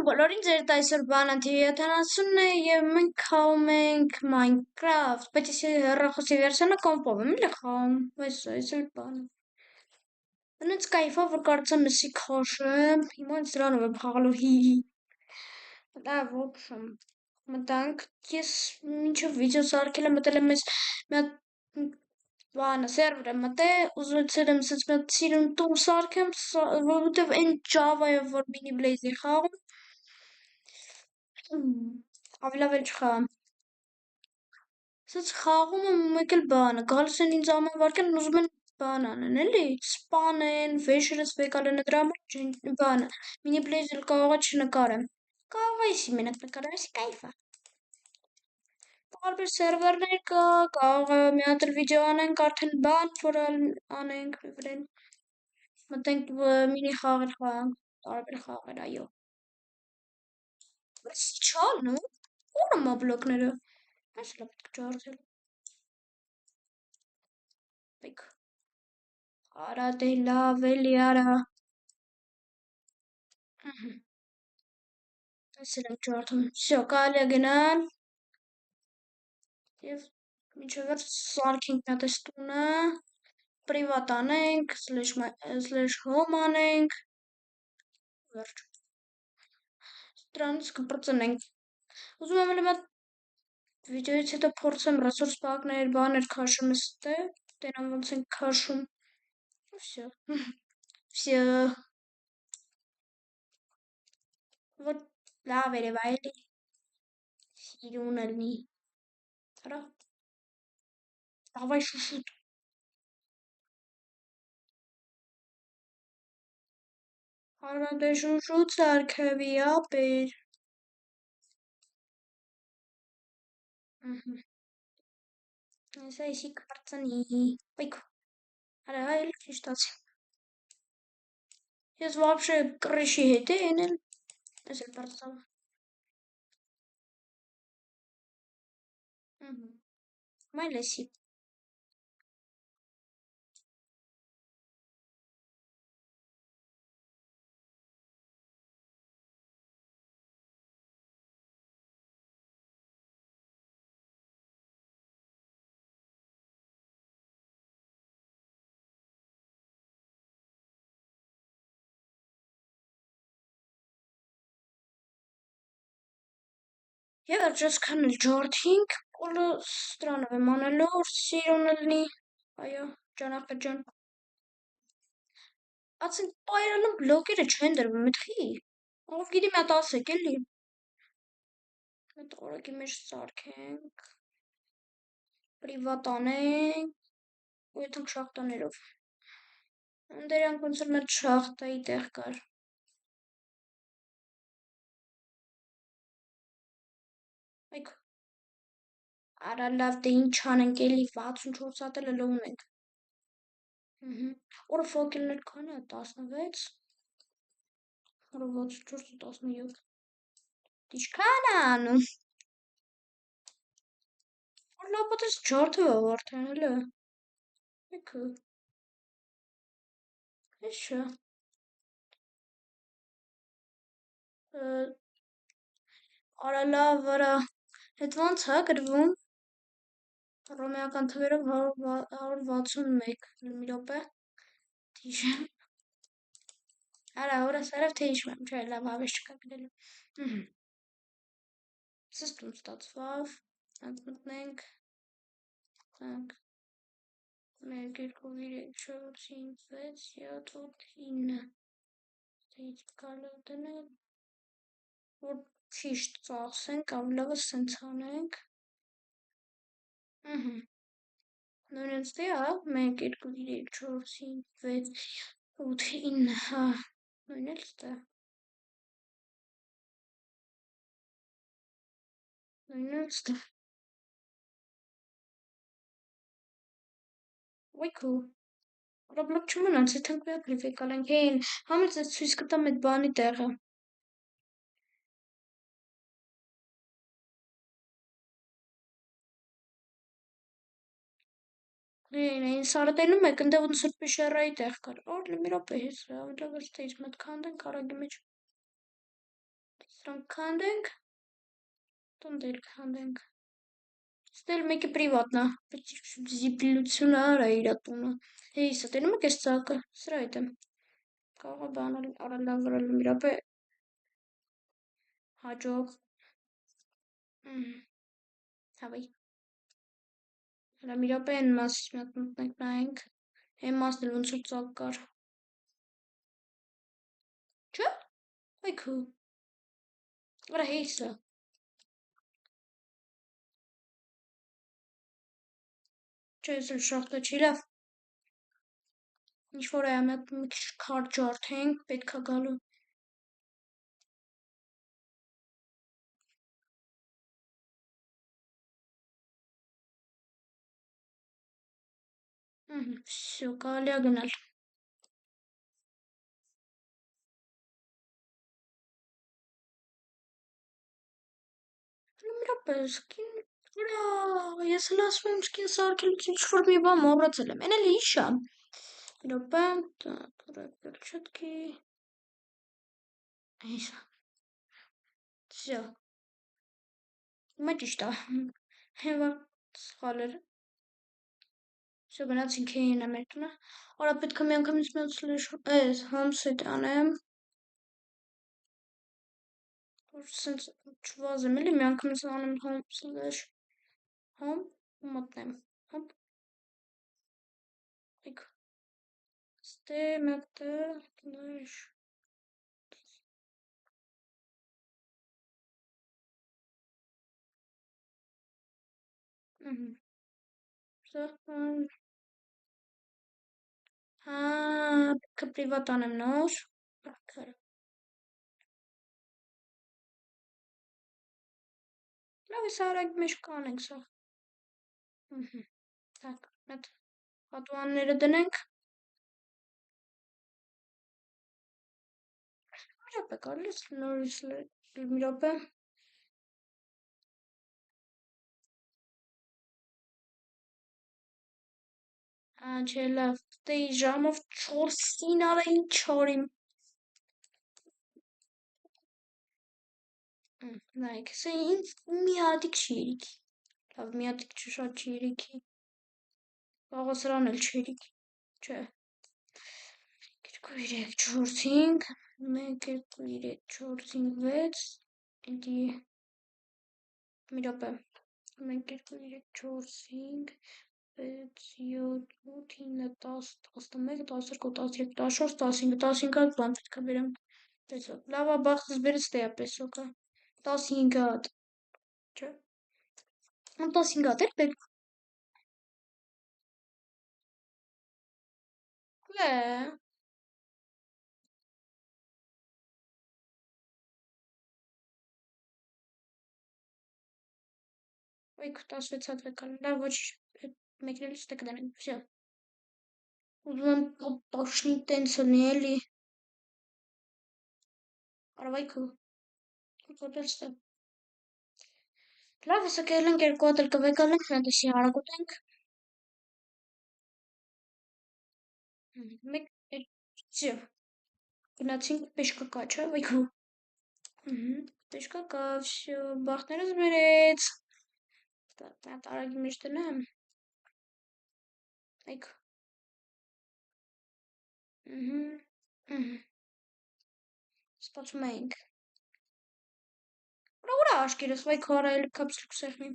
Բոլորին ձեր այսօր բանաթիվի 70-ն է եւ մենք խաղում ենք Minecraft, բայց ես հեռախոսի վերսիոնը կոմպով եմ էլի խաղում, այս էլ բանը։ Ոնց կայֆա որ կարծեմ էսի քաշեմ, հիմա ինձ դրանով եմ խաղալու հի։ Դա ոբշեմ։ Մտանք, ես մինչև վիդեո սարքել եմ մտել եմ մեզ մի հատ բանը սերվեր եմ մտել, ուզեցել եմ սենց մի հատ սիրուն տուն սարքեմ, որովհետև այն Java-ով որ Mini Blaze-ի խաղում ավելի լավ էլ չխաղամ։ Սենց խաղում եմ մեկ էլ բանը, գալիս են ինձ աման վարկան ուզում են բան անեն, էլի, սպանեն, վեշերս վեկալ են դրա համար բանը, Mini Blaze-ը կարող է չնկարեմ։ Կարող է իսի մենակ նկարեմ, իսի կայֆ է։ Տարբեր սերվերներ կա, կարող է մի հատ էլ վիդեո անենք, արդեն բան, որ անենք վրեն։ Մտենք մինի խաղեր խաղանք, տարբեր խաղեր, այո։ Բայց չալն ու, ուր եմ բլոկները։ Այս էլ պետք ջարդել։ Բեք։ Արա դե լավ էլի արա։ Այս էլ եմ ջարդում, սյո, կարելի է գնալ։ Եվ մինչև վերջ սարքենք մի հատ այս տունը, պրիվատ անենք, slash home անենք, վերջ։ Դրանից կպրծնենք։ Ուզում եմ էլ մի հատ վիդեոից հետո փորձեմ ռեսուրս պակներ, բաներ քաշեմ էստե, տենամ ոնց ենք քաշում։ Всё։ Всё։ Вот լավ երևա էլի։ Սիրուն ելնի։ Արա։ Давай շուշուտ։ Արա դե շուշուտ սարքևի ապեր։ Այսա իսի կպրծնի։ Ոյք։ Արա էլ ճիշտացի։ Ես вообще կրիշի հետ են էլ։ Ես էլ պրծավ։ Մայլ էսի։ Եվ վերջսքան էլ ջարդինք, բոլը ստրանով եմ անելու, որ սիրուն ելնի, այո, ջանախպետ ջան։ Ացին պայրալում բլոկերը չեն դրվում, մտխի, ով գիտի մի հատ ասեք էլի։ Մետ օրակի մեջ սարքենք, պրիվատ անենք, ու եթանք շախտաներով։ Դերանք ոնց որ մետ շախտայի տեղ կար։ Այք, արա լավ դե ինչ անենք էլի 64 հատ էլ ունենք։ Որը ֆոկելներ քան է 16, որը 64 17։ Ինչքան է անում։ Որ լավ պատես ջարդով արդեն էլի։ Էքը։ Էշը։ Արա լավ, վրա, հետ ոնց է գրվում։ Ռոմեական թվերով 161, մի րոպե։ Թիշեմ։ Արա, որը սարավ թե հիշում եմ, չէ, լավ հավես չկա գրելու։ Սստում ստացվավ, անք մտնենք, անք, 1, 2, 3, 4, 5, 6, 7, 8, 9, ստեից կալը դնել, որ ճիշտ ծախսենք, ավլավը սենց անենք, նույնենց դե ա, 1, 2, 3, 4, 5, 6, 8, 9, հա, նույն էլ ստե, նույն էլ ստե, ոյքու, Roblox չմնաց, եթանք մի ապրիվ եկալ ենք, հեն, համից ես ցույց կտամ այդ բանի տեղը։ Այն սարդենում եք, ընդ ոնց որ պիշերայի տեղ կար, օրլի մի րոպե հետ, ավելա ստեից մտ քանդենք արագի մեջ։ Սրանք քանդենք, տոնդել քանդենք։ Ստել մեկը պրիվատնա, զիպլությունը արա իրա տունը։ Հեյ, սա տենում եք ես ծակը, սրա հետ եմ։ Կարող է բանալ, արա լավ վրալ միրապե, հաջող։ Հավայ։ Հրա միրապե են մասից միատ մտնենք նայենք, են մասն էլ ոնց որ ծակ կար։ Չէ, այքու։ Արա հեյ սա։ Չէ, ես էլ շախտը չի լավ։ Ինչ-որ է ամետ մի քիչ քար ջարդենք, պետք է գալու։ Всё, կարելի է գնալ։ Նորապես, ուրա, ես էլ ասում եմ սկին սարքելուց ինչ-որ մի բան մոռացել եմ, էն էլ իշա։ Րոպե, так, перчатки. Իշա։ Всё։ Հիմա ճիշտ է։ Հիմա սխալ էր։ Всё, գնացինք հեին մեր տունը։ Արա պետք է միանգամից էս համսետ անեմ։ Որ սենց չվազեմ էլի միանգամից անեմ հոմ մտնեմ։ Հոմ։ Այք։ Ստե մեկտը դաշ։ Սա հա, պետք է պրիվատ անեմ նոր։ Լավ, սա արագ մեջ կանենք սա։ Так, այդ պատուանները դնենք։ Մի րոպե, կարելի է նորից մի րոպե։ Չէ, լավ, դե ժամով 4-ին արա ինչ արիմ։ Նայեք, սա ինձ մի հատիկ չի երիքի։ Լավ, մի հատիկ շատ չի երիքի։ Կարող սրան էլ չի երիքի։ Չէ։ 2, 3, 4, 5, 1, 2, 3, 4, 5, 6, ինտի մի րոպե։ 1, 2, 3, 4, 5, 6, 7, 8, 9, 10, 11, 12, 13, 14, 15, 15 հատ բան պետք է բերեմ։ Տեսոք, լավա բախտս բերես տեա պեսոկը։ 15 հատ։ Չէ։ 15 հատ էլ պետք է։ Այք 16 հատ եկալ։ Լավ, ոչ մեկն էլ ստե կդնենք։ Всё։ Ուզում եմ տաշնի տենց լինի էլի։ Արվայքու։ Կոտրել ստե։ Լավ, հեսա կելենք երկու հատ էլ կվեկալենք, նատեսի հարագոտենք։ Մեկ, всё։ Գնացինք պեշկակա, չէ՞, այքու։ Պեշկակա, всё, բախտներս բերեց։ Так, արագի մեջ դնեմ։ Այք։ Սպացում էինք։ Ուրա աշկերս, վայք հարայել կապսլուկ սեղմիմ։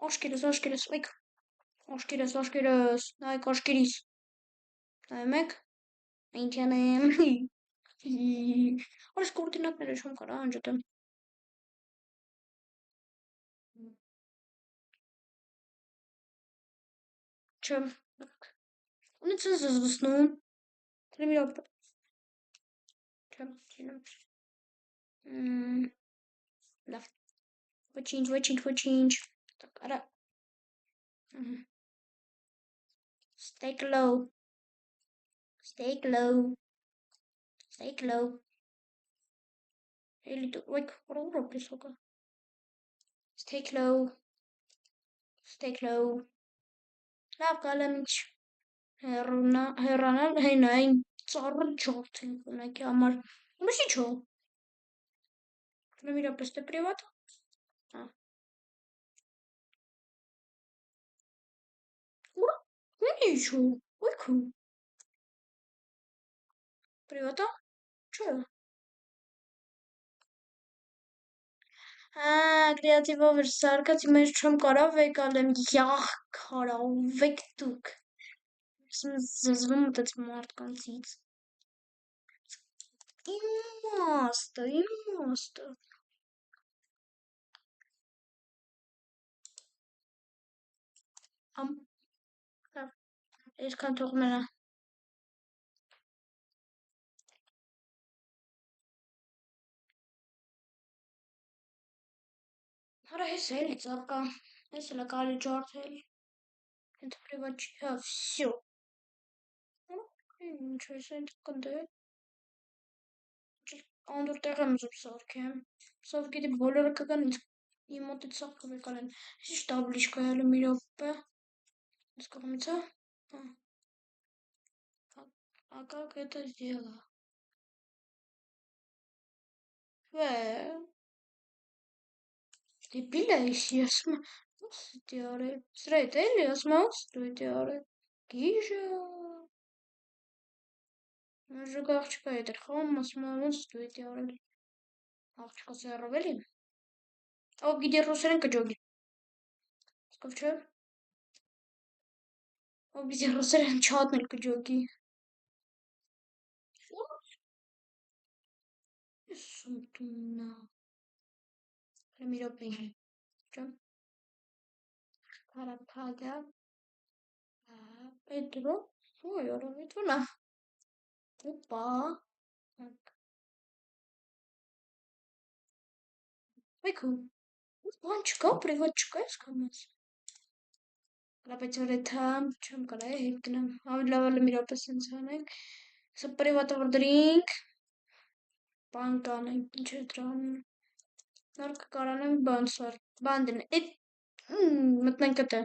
Աշկերս, վայք։ Աշկերս, նայք աշկերիս։ Նայում եք։ Ինչ անեմ։ Արս կորդինատները շում կարա անջատեմ։ Չէ։ Ունից ես զսնում։ Տրի մի րոպե։ Չէ, լավ։ Ոչինչ։ Так, արա։ Stay low. Էլի դու, ոյք, ուրա պեսոկը։ Stay low. Լավ, գալեմ ինչ հեռանալ, հենա, այն ծառը ջորդ ենք ունակի համար։ Ումս ինչ հո։ Ну, mira, pues te privado. Ah. Ne dici? Ecco. Privato? Cioè. Կրեատիվով էր սարկած, հիմա ես չեմ կարող եկալ եմ յախ կարավ եք դուք։ Զզվում մտած մարդկանցից։ Իմաստը։ Այսքան թող մնա։ Արա հես էլի ծակա, հես էլա կարի ջարդել, հենց պրիվատ չի, հա, վսյո։ Ինչ ես էնց կնդել, անդուր տեղ եմ ուզում սարքեմ, սով գիտի բոլորը կգան ինձ իմ մոտից սարքով եկալ են, ինչ տաբլիշկա ելը մի րոպե, ինձ կողմից է, а как это сделать? Դեպիլայս ես ստիարը, սրա հետ էլի ես ստուդիարը, գիժը, մժուկ աղջկա հետ էր խոմ, ասմավուն ստուդիարը, աղջկա սերով էլի, ով գիտի ռուսերեն կջոգի, սկով չէ, ով գիտի ռուսերեն չատն էլ կջոգի, ես սումտուննա, մի րոպե, չեմ, Հարապագա, Պետրո, ой, օրովիտ վնա, Опа. Так. Այգու, բան չկա, պրիվատ չկա ես կամաց։ Բայց որ էթա չեմ կարա հետ գնամ, ավելի լավ էլ մի րոպե սենց անենք, սա պրիվատը որ դրինք, բան կանենք, ինչ է դրան, նոր կկարանենք բան դնենք, մտնենք էտը,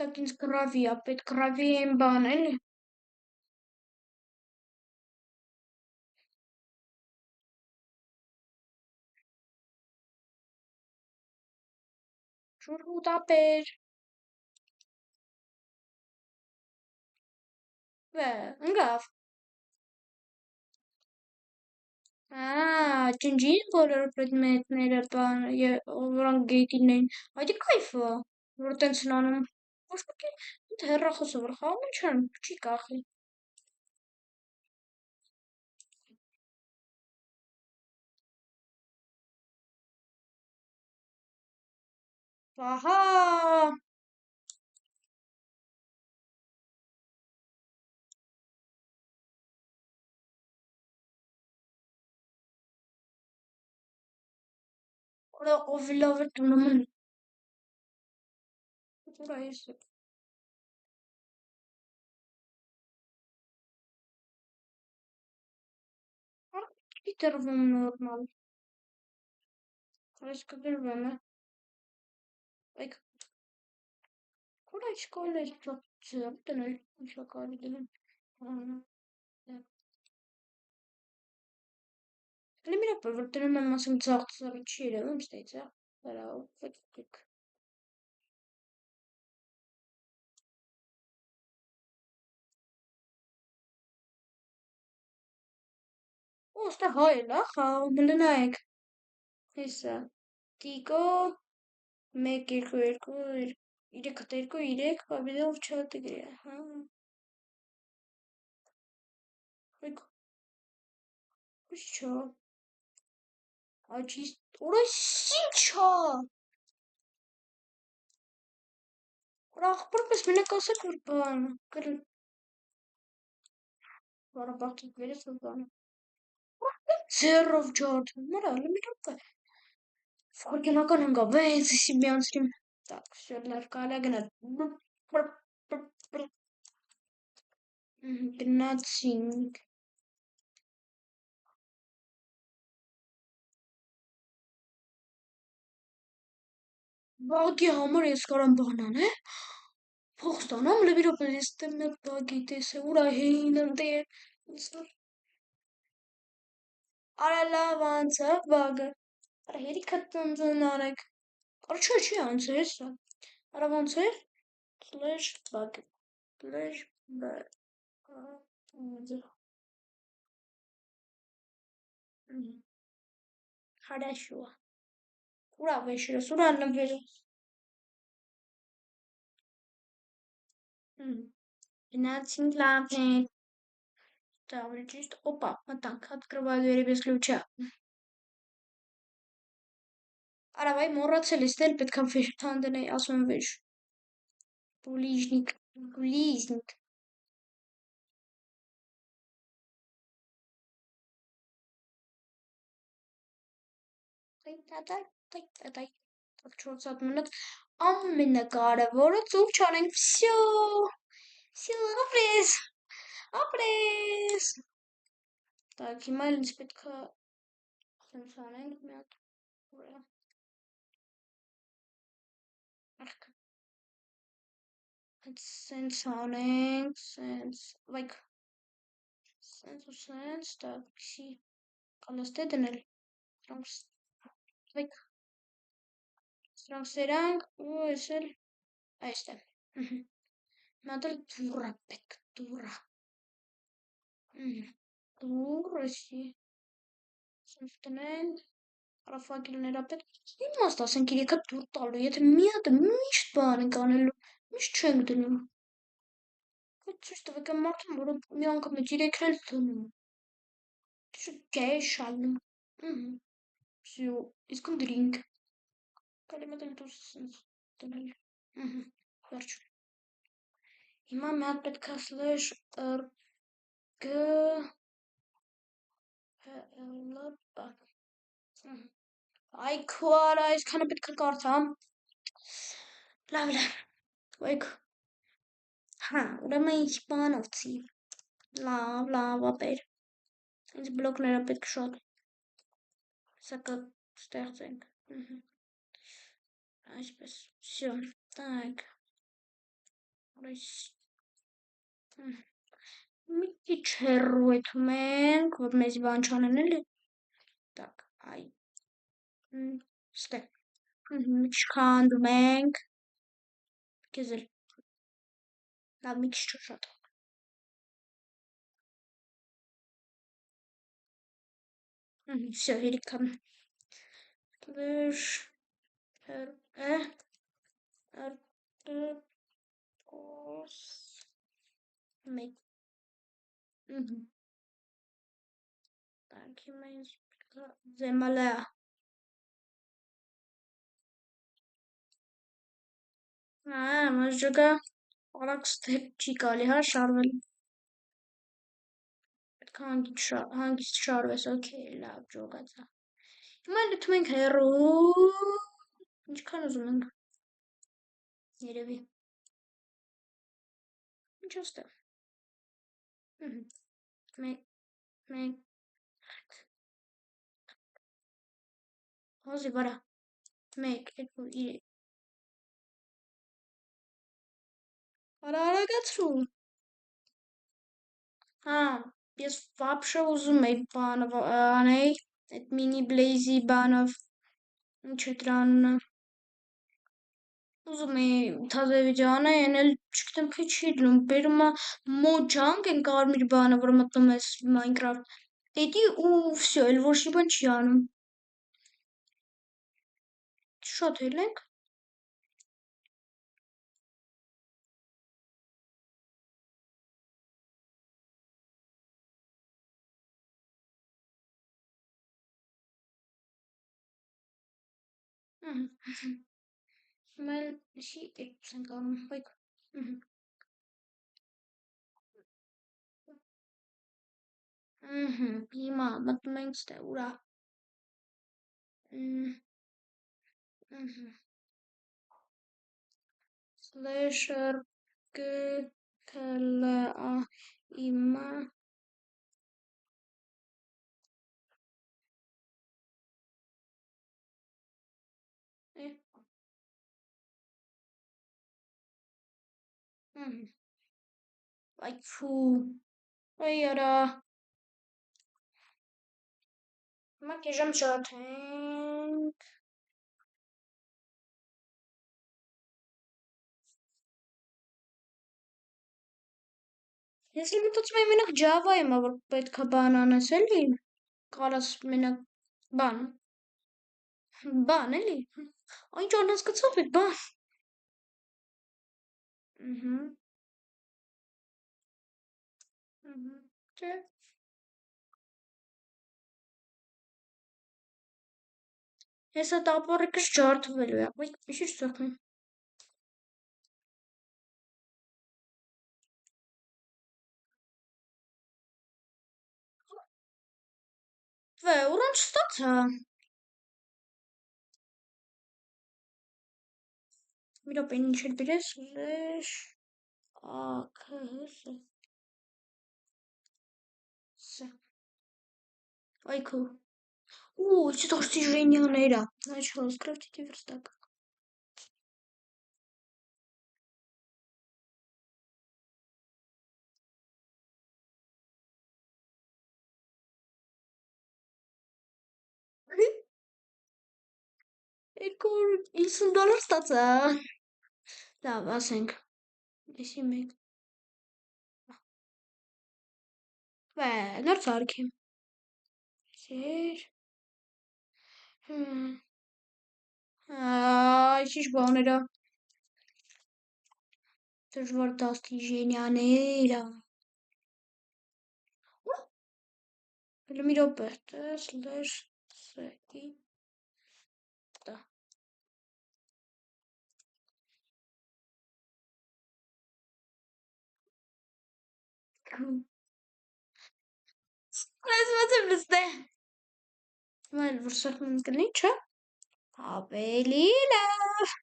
так ինձ գրավի, ապետ գրավի եմ բան էլի, շուրհուտ ապեր, ընգավ, ջնջին բոլոր պրեդմետները բան, որոնք գեյտին էին, այդի կայֆը, որ տենց են անում, ոչ պակի, հեռախոսը որ խաղում չեմ, չի կախի, ահա, ով լավ է տունում, ուրա ես է, չի տրվում նորմալ, այս կդրվեմ է, այք, կորա չկալ ես ծապ տնել, ինչա կարի դնեմ, Հələ մի րոպե, որ դնում եմ ասեմ ձախ ծառի չի երևում, ստեյցա, հրավ, Օ, ստե հայ էլ ա, խաղում լնայեք, հեսա, տիկո, 1, 2, 2, 3, 2, 3, հավիդով չատը գրի, հա, այք, ուս չա, աչիս, ուրա սինչա, ուրա աղբոր պես մենակ ասեք, որ բան, բարաբաղթիկ վերես, որ բան, ձերով ջարդում, մրա, մի րոպե, Ֆորկենական հնգավ, վեցիսի միանցրիմ, так, все, լարկալա գնալ, գնացինք, բագի համար ես կարամ բան անե, փող ստանամ, լեվի րոպե ես տեմ մեկ բագի տեսե, ուրա հեին ընտեր, Արա լավ անցա բագը։ Արա հերիքա տնձնանեք։ Արա չի անցա հեսա։ Արա ոնց է։ Slash bug. Slash bug. Хорошо. Ура, вышел, ура, набежал. Финансовый лампы. Ставлю чисто. Опа, вот так. Открываю двери без ключа. Ара вай морացել ես դել պետք է վեր թանդնեի ասում վեր բուլիժնիկ բուլիզնիկ տայ 4 հատ մնաց ամենակարևորը ծուր չանենք всё ապրես так հիմա ինձ պետք է սենց անենք մի հատ ուրա սենց անենք սենց like սենց ու սենց так си կալստե դնել like սրանք սերանք ու ես էլ այստեղ մատը դուրա պետք դուրա դուր էսի սենց դնենք Ռաֆակելները պետք իմաստ ասենք երեքա դուր տալու եթե մի հատ միշտ բան ենք անելու միշտ չենք դնում այդ ցույց տվեք այն մարդուն որը մի անգամ է երեքն էլ դնում կեշ անում всё իսկ դրինք կալիմատել դուրս սենց դնել վերջ հիմա մի հատ պետք է slash g Այ քո արա այսքանը պետք է կարդամ լավ like հա ուրեմն ինչ բանոցի լավ ապեր ինձ բլոկները պետք շատ սակա ստեղծենք այսպես всё так մի քիչ հեռու եթում ենք որ մեզ բան չանեն էլի так այ ստեղ մի քիչ քանդում ենք կեզել լավ մի քիչ չէ շատ всё հերիքա slash մեկ так հիմա ինձ զեմալա մաժջակա արագ ստեփ չի կարելի հա շարվել պետք է հանգիստ շարվես օքեյ լավ ջոգացա հիմա լուծում ենք հեռու ինչքան ուզում ենք երևի ինչ ոստեղ մեկ հոզի վրա մեկ երկու արա արագացրու հա ես вообще ուզում էի բանով անեի այդ մինի բլեյզի բանով ինչ է դրա անունը ուզում էի թազեվիջը անեի այն էլ չգիտեմ թե չի դնում բերում է մոջանք են կարմիր բանը որ մտնում ես Minecraft էդի ու всё էլ ոչ մի բան չի անում շատ էլ ենք Meil și sunt like հիմա մտնում ենք ստե ուրա slasher kla ima like foo ay ara Հիմա կեժամ շարթենք։ Ես մտածում եմ մենակ Java-ում է, որ պետք է բան անես, էլի։ Կարաս մենակ բան էլի։ Այն ճան հասկացավ այդ բան։ Չէ։ Հեսա տապորիկս ջարդվելու է։ Ոյ, ինչ ծխում։ Վե, ուրանջ ստացա։ Մի րոպե, ինչ էլ բերես, լեշ։ Աքս։ Այ քո։ О, это достижение нейра. Начала скрафтить верстак. $50 ստացա։ Լավ, ասենք։ Էսի մեկ։ Վե, նոր սարքեմ։ Սեր։ Ինչ բաներ է։ Դժվար դաստիժենյաներ։ Հələ մի րոպե, slash սեի դա։ Այս ո՞ց եմ լստել։ Մայլ որ սախում կլինի, չէ։ Ավելի լավ։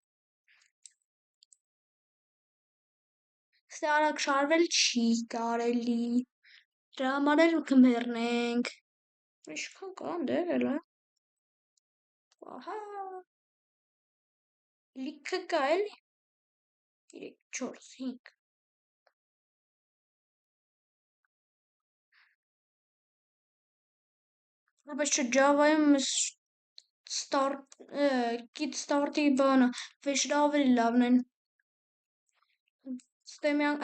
Ստարակ շարվել չի կարելի։ Դրա համար էլ կմեռնենք։ Ինչքան կան դեր էլա։ Ահա։ Լիքը կա էլի։ 3, 4, 5։ Բայց չէ Java-ում start git start-ի բանը վեճը ավելի լավն են։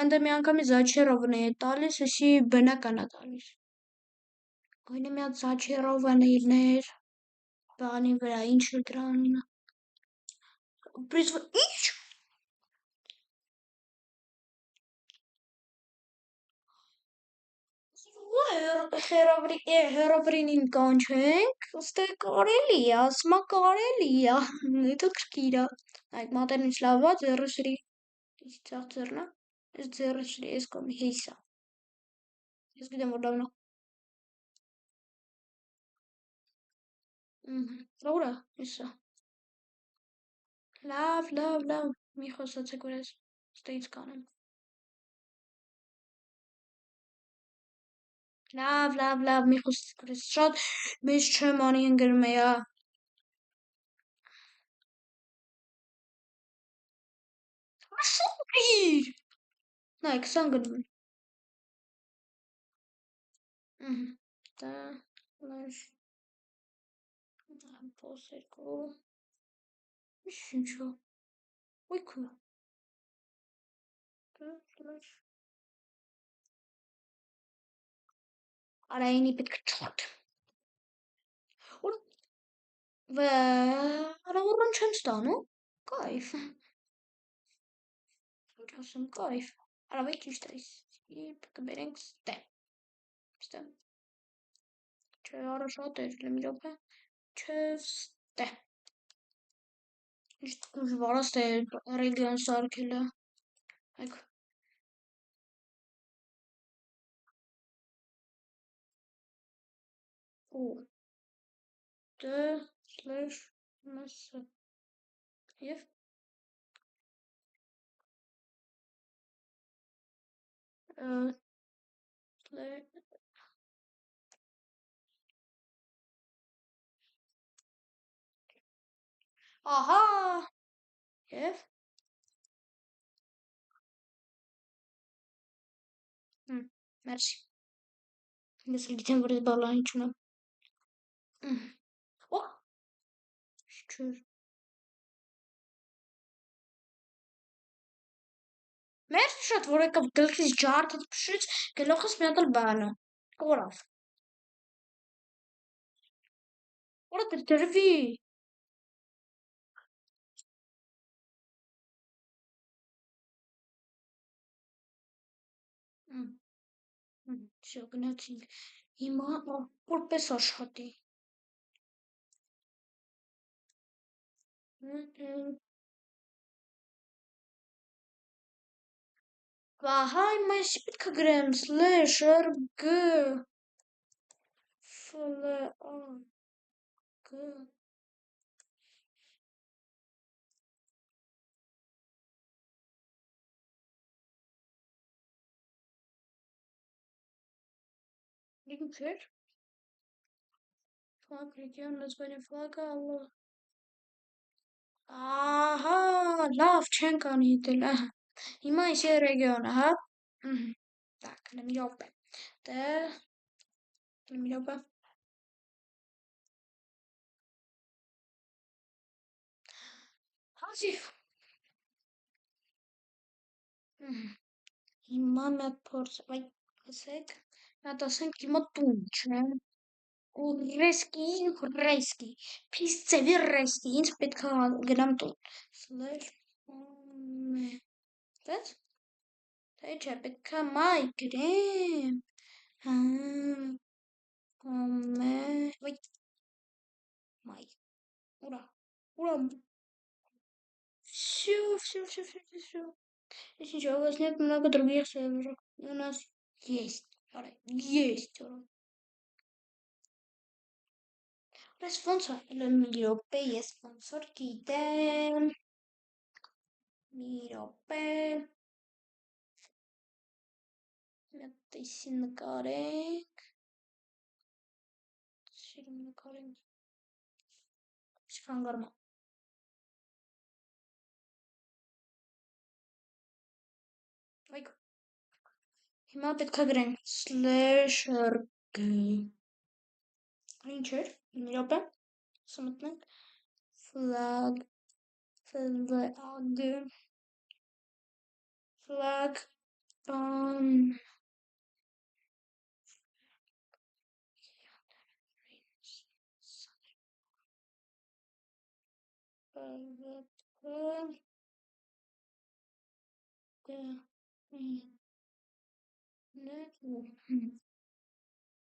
Ընդ մի անգամի զաչերովն է տալիս, էսի բնական է տալիս։ Գույնը մի հատ զաչերովներ բանի վրա, ինչ է դրան։ Ինչ։ Հերոբրինին կանչենք, ըստե կարելի է, ասմա կարելի է, հետաքրքիր է։ Այդ մատերն ինչ լավ է, ձեռը սրի, ինչ ցավ ձեռնա, այս ձեռը սրի, այս կոմի հեյսա։ Ես գիտեմ որ լավն է։ Ուրա, հեսա։ Լավ, մի խոսացեք որ ես ստեից կանեմ։ Լավ, մի խոսացեք որ ես շատ մեծ չեմ անի ընգրում է, Շուպիր։ Նայ, 20 գնում են։ Դա, լաշ, պոսերկու, ինչո, ոյ քո, դա, լաշ, արայինի պետք չոտ, վը, արավորն չեմ ստանու, կայվ, ինչ ասեմ, կայվ, արավայ ճիշտ այս, կբերենք ստե, ստե, չէ, արա շատ էր, լեմի ռոպե, չէ, ստե, ինչ դժվար է ստե ռեգիոն սարքելը, այք, ու, դե, սլեշ, մասը, և, ահա, և, մերսի, ես գիտեմ որ ես բալանի չունեմ, Օ, չուր։ Մեր շատ որ եկավ գլխից ջարդից փշից, գլոխս մի հատ էլ բանը։ Կորավ։ Ուրա դրվի։ Всё, գնացինք։ Հիմա որպես աշխատի։ Վահա, հիմա էսի պետք է գրեմ /rg flag ինչ էր։ Flag region название флага Allah։ Ահա, լավ չենք անի դել, ահա։ Հիմա էսի ռեգիոնը, հա։ Так, на րոպե։ Դե, մի րոպե։ Հազիվ։ Հիմա մի հատ փորձ, վայ, ասեք, մի հատ ասենք հիմա տուն, չէ։ Ռեսկի, փիս ծևի ռեսկի, ինձ պետք է գնամ տուն։ Դες։ Թե չէ, պետք է մայ գրեմ։ Վայ, մայ, ուրա։ Всё. Если что, у вас нет много других серверов. У нас есть. Есть. Спонсор. Миропе есть спонсор. Գիտեմ։ Միրոպե։ Տեսի նկարենք։ Սիրում նկարենք։ Շքանգարմա։ Այգ։ Հիմա պետք է գրենք /rg։ Ինչ էր։ Մի րոպե։ Սա մտնենք։ Flag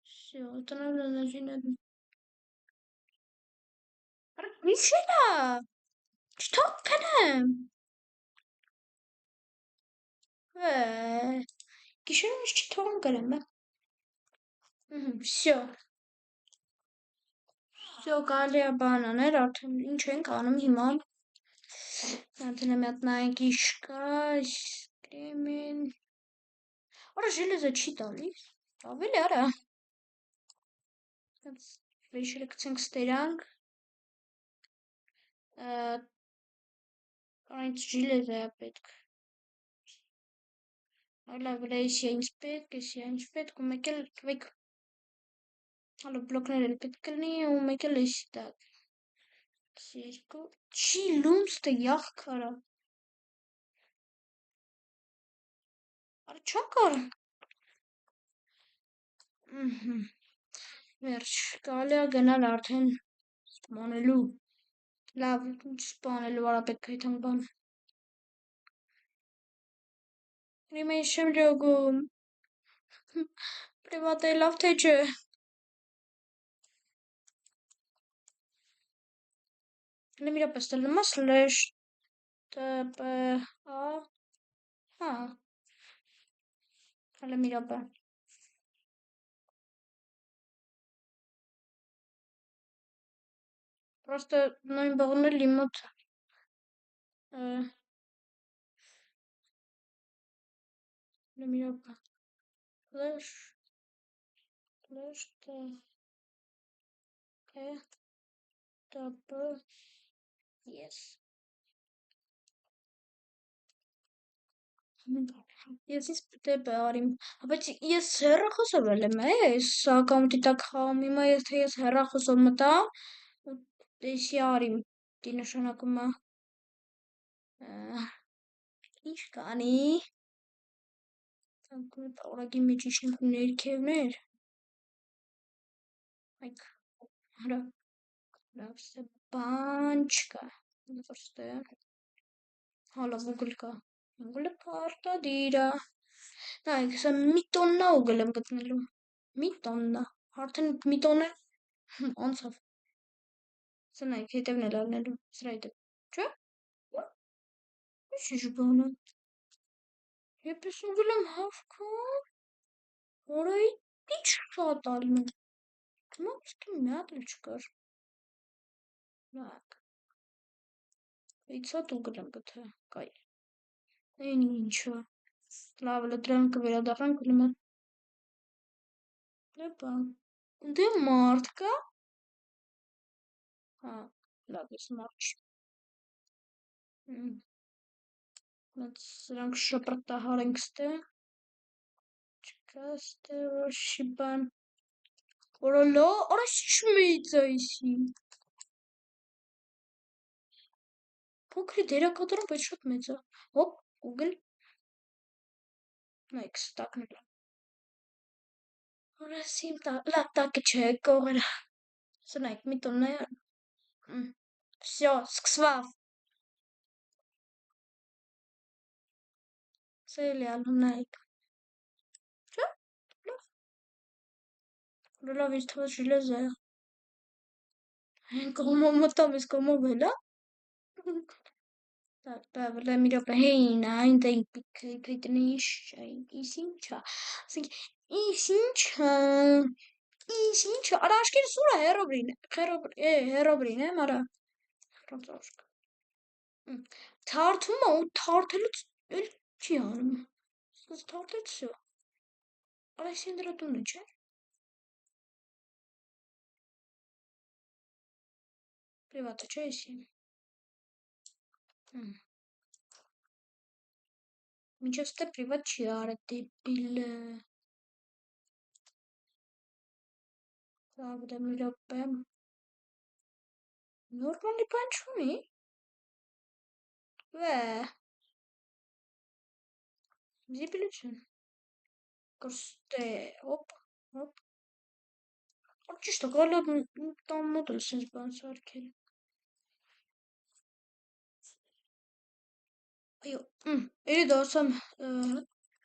Всё, это надо начинать. Мишеля! Что пенем? Gişenin işçi tamam kalem Всё. Всё, կարելի է բանաներ, արդեն ինչ ենք անում հիմա։ Արդեն մի հատ նայենք ինչ կա, սկրիմին։ Արա ժելեզը չի տալիս։ Ավելի արա։ Վերջերը գցենք ստերանք։ Այնց ժելեզը է պետք։ Լավ, էսի այնց պետք, ու մեկ էլ վայք։ Հալո բլոկներ էլ պետք կլինի, ու մեկ էլ էսի տակ։ Երկու։ Չի լունստը յախքարա։ Արա չակար։ Վերջ, կարելի է գնալ արդեն սպանելու։ Լավ, սպանելու արա պետք է այդքան բան։ Հիմա ես չեմ ջոգում։ Պրիվատ է լավ թե չէ։ Մի րոպե ստելնումա /tpa հա հələ մի րոպե Просто նույն բողն էլ իմ մոտ մի րոպե tp yes Ես ինձ պետք է բարիմ, բայց ես հեռախոսով եմ այս ակաունտի տակ խաղում, հիմա եթե ես հեռախոսով մտա, դեսի արիմ, դի նշանակում է, ինչ կանի, օրագի մեջ իշնք ներքևներ, այք, հրա, լավսը բան չկա, просто, հալա ուգլ կա, ուգլը պարտադիր է, նայք, սա մի տոննա ուգլ եմ գտնելու, մի տոննա, արդեն մի տոննա անցավ, սա նայք, հետևն էլ արնելու, սրա հետև, չէ, ինչ բանը, եպես ուգլ եմ հավքում, օրայի ինչ շատ ալնում, մամստի մի հատ էլ չկար, նայք, 5 հատ ուգլ եմ գտել, կայ, այն ինչը, լավ էլ դրան կվերադառնանք նման, դեպա, դե մարդ կա, հա, լավ ես մարդ սրանք շպրտահար ենք ստե, չկա ստե որոշի բան, օրալա, արաս ինչ մեծ է իսի, փոքրի դերակատարում, բայց շատ մեծ է, հոպ, ուգլ, նայք ստակն էլ, օրաս իմ լավ տակը չէ, կողերը, սա նայք մի տոննա է, всё, սկսվավ, սա էլ է ալնում նայք, չէ, լավ ինձ թվաց ժելեզա է, այն կողմով մտամ, ես կողմով էլ, Так, давай, մի րոպե, հեին, այն դե իպիքն ինչ, ის ինչա, ის ինչա, ის ինչա, արա աշկերը սուրա հերոբրին եմ, արա, ֆրանցոշկ, թարթում է ու թարթելուց էլ չի անում, սկս թարթել всё, արա իսին դրա տունը չէ, պրիվատը չէ իսին, մինչև ստե պրիվատ չի արը դեպիլը, լավ դե մի րոպե, նորմալի բան չունի, դեպիլություն, կրստե, հոպ, հոպ, ճիշտ է, կարելի է տան մոտ էլ սենց բան սարքել, այո, էլի դասամ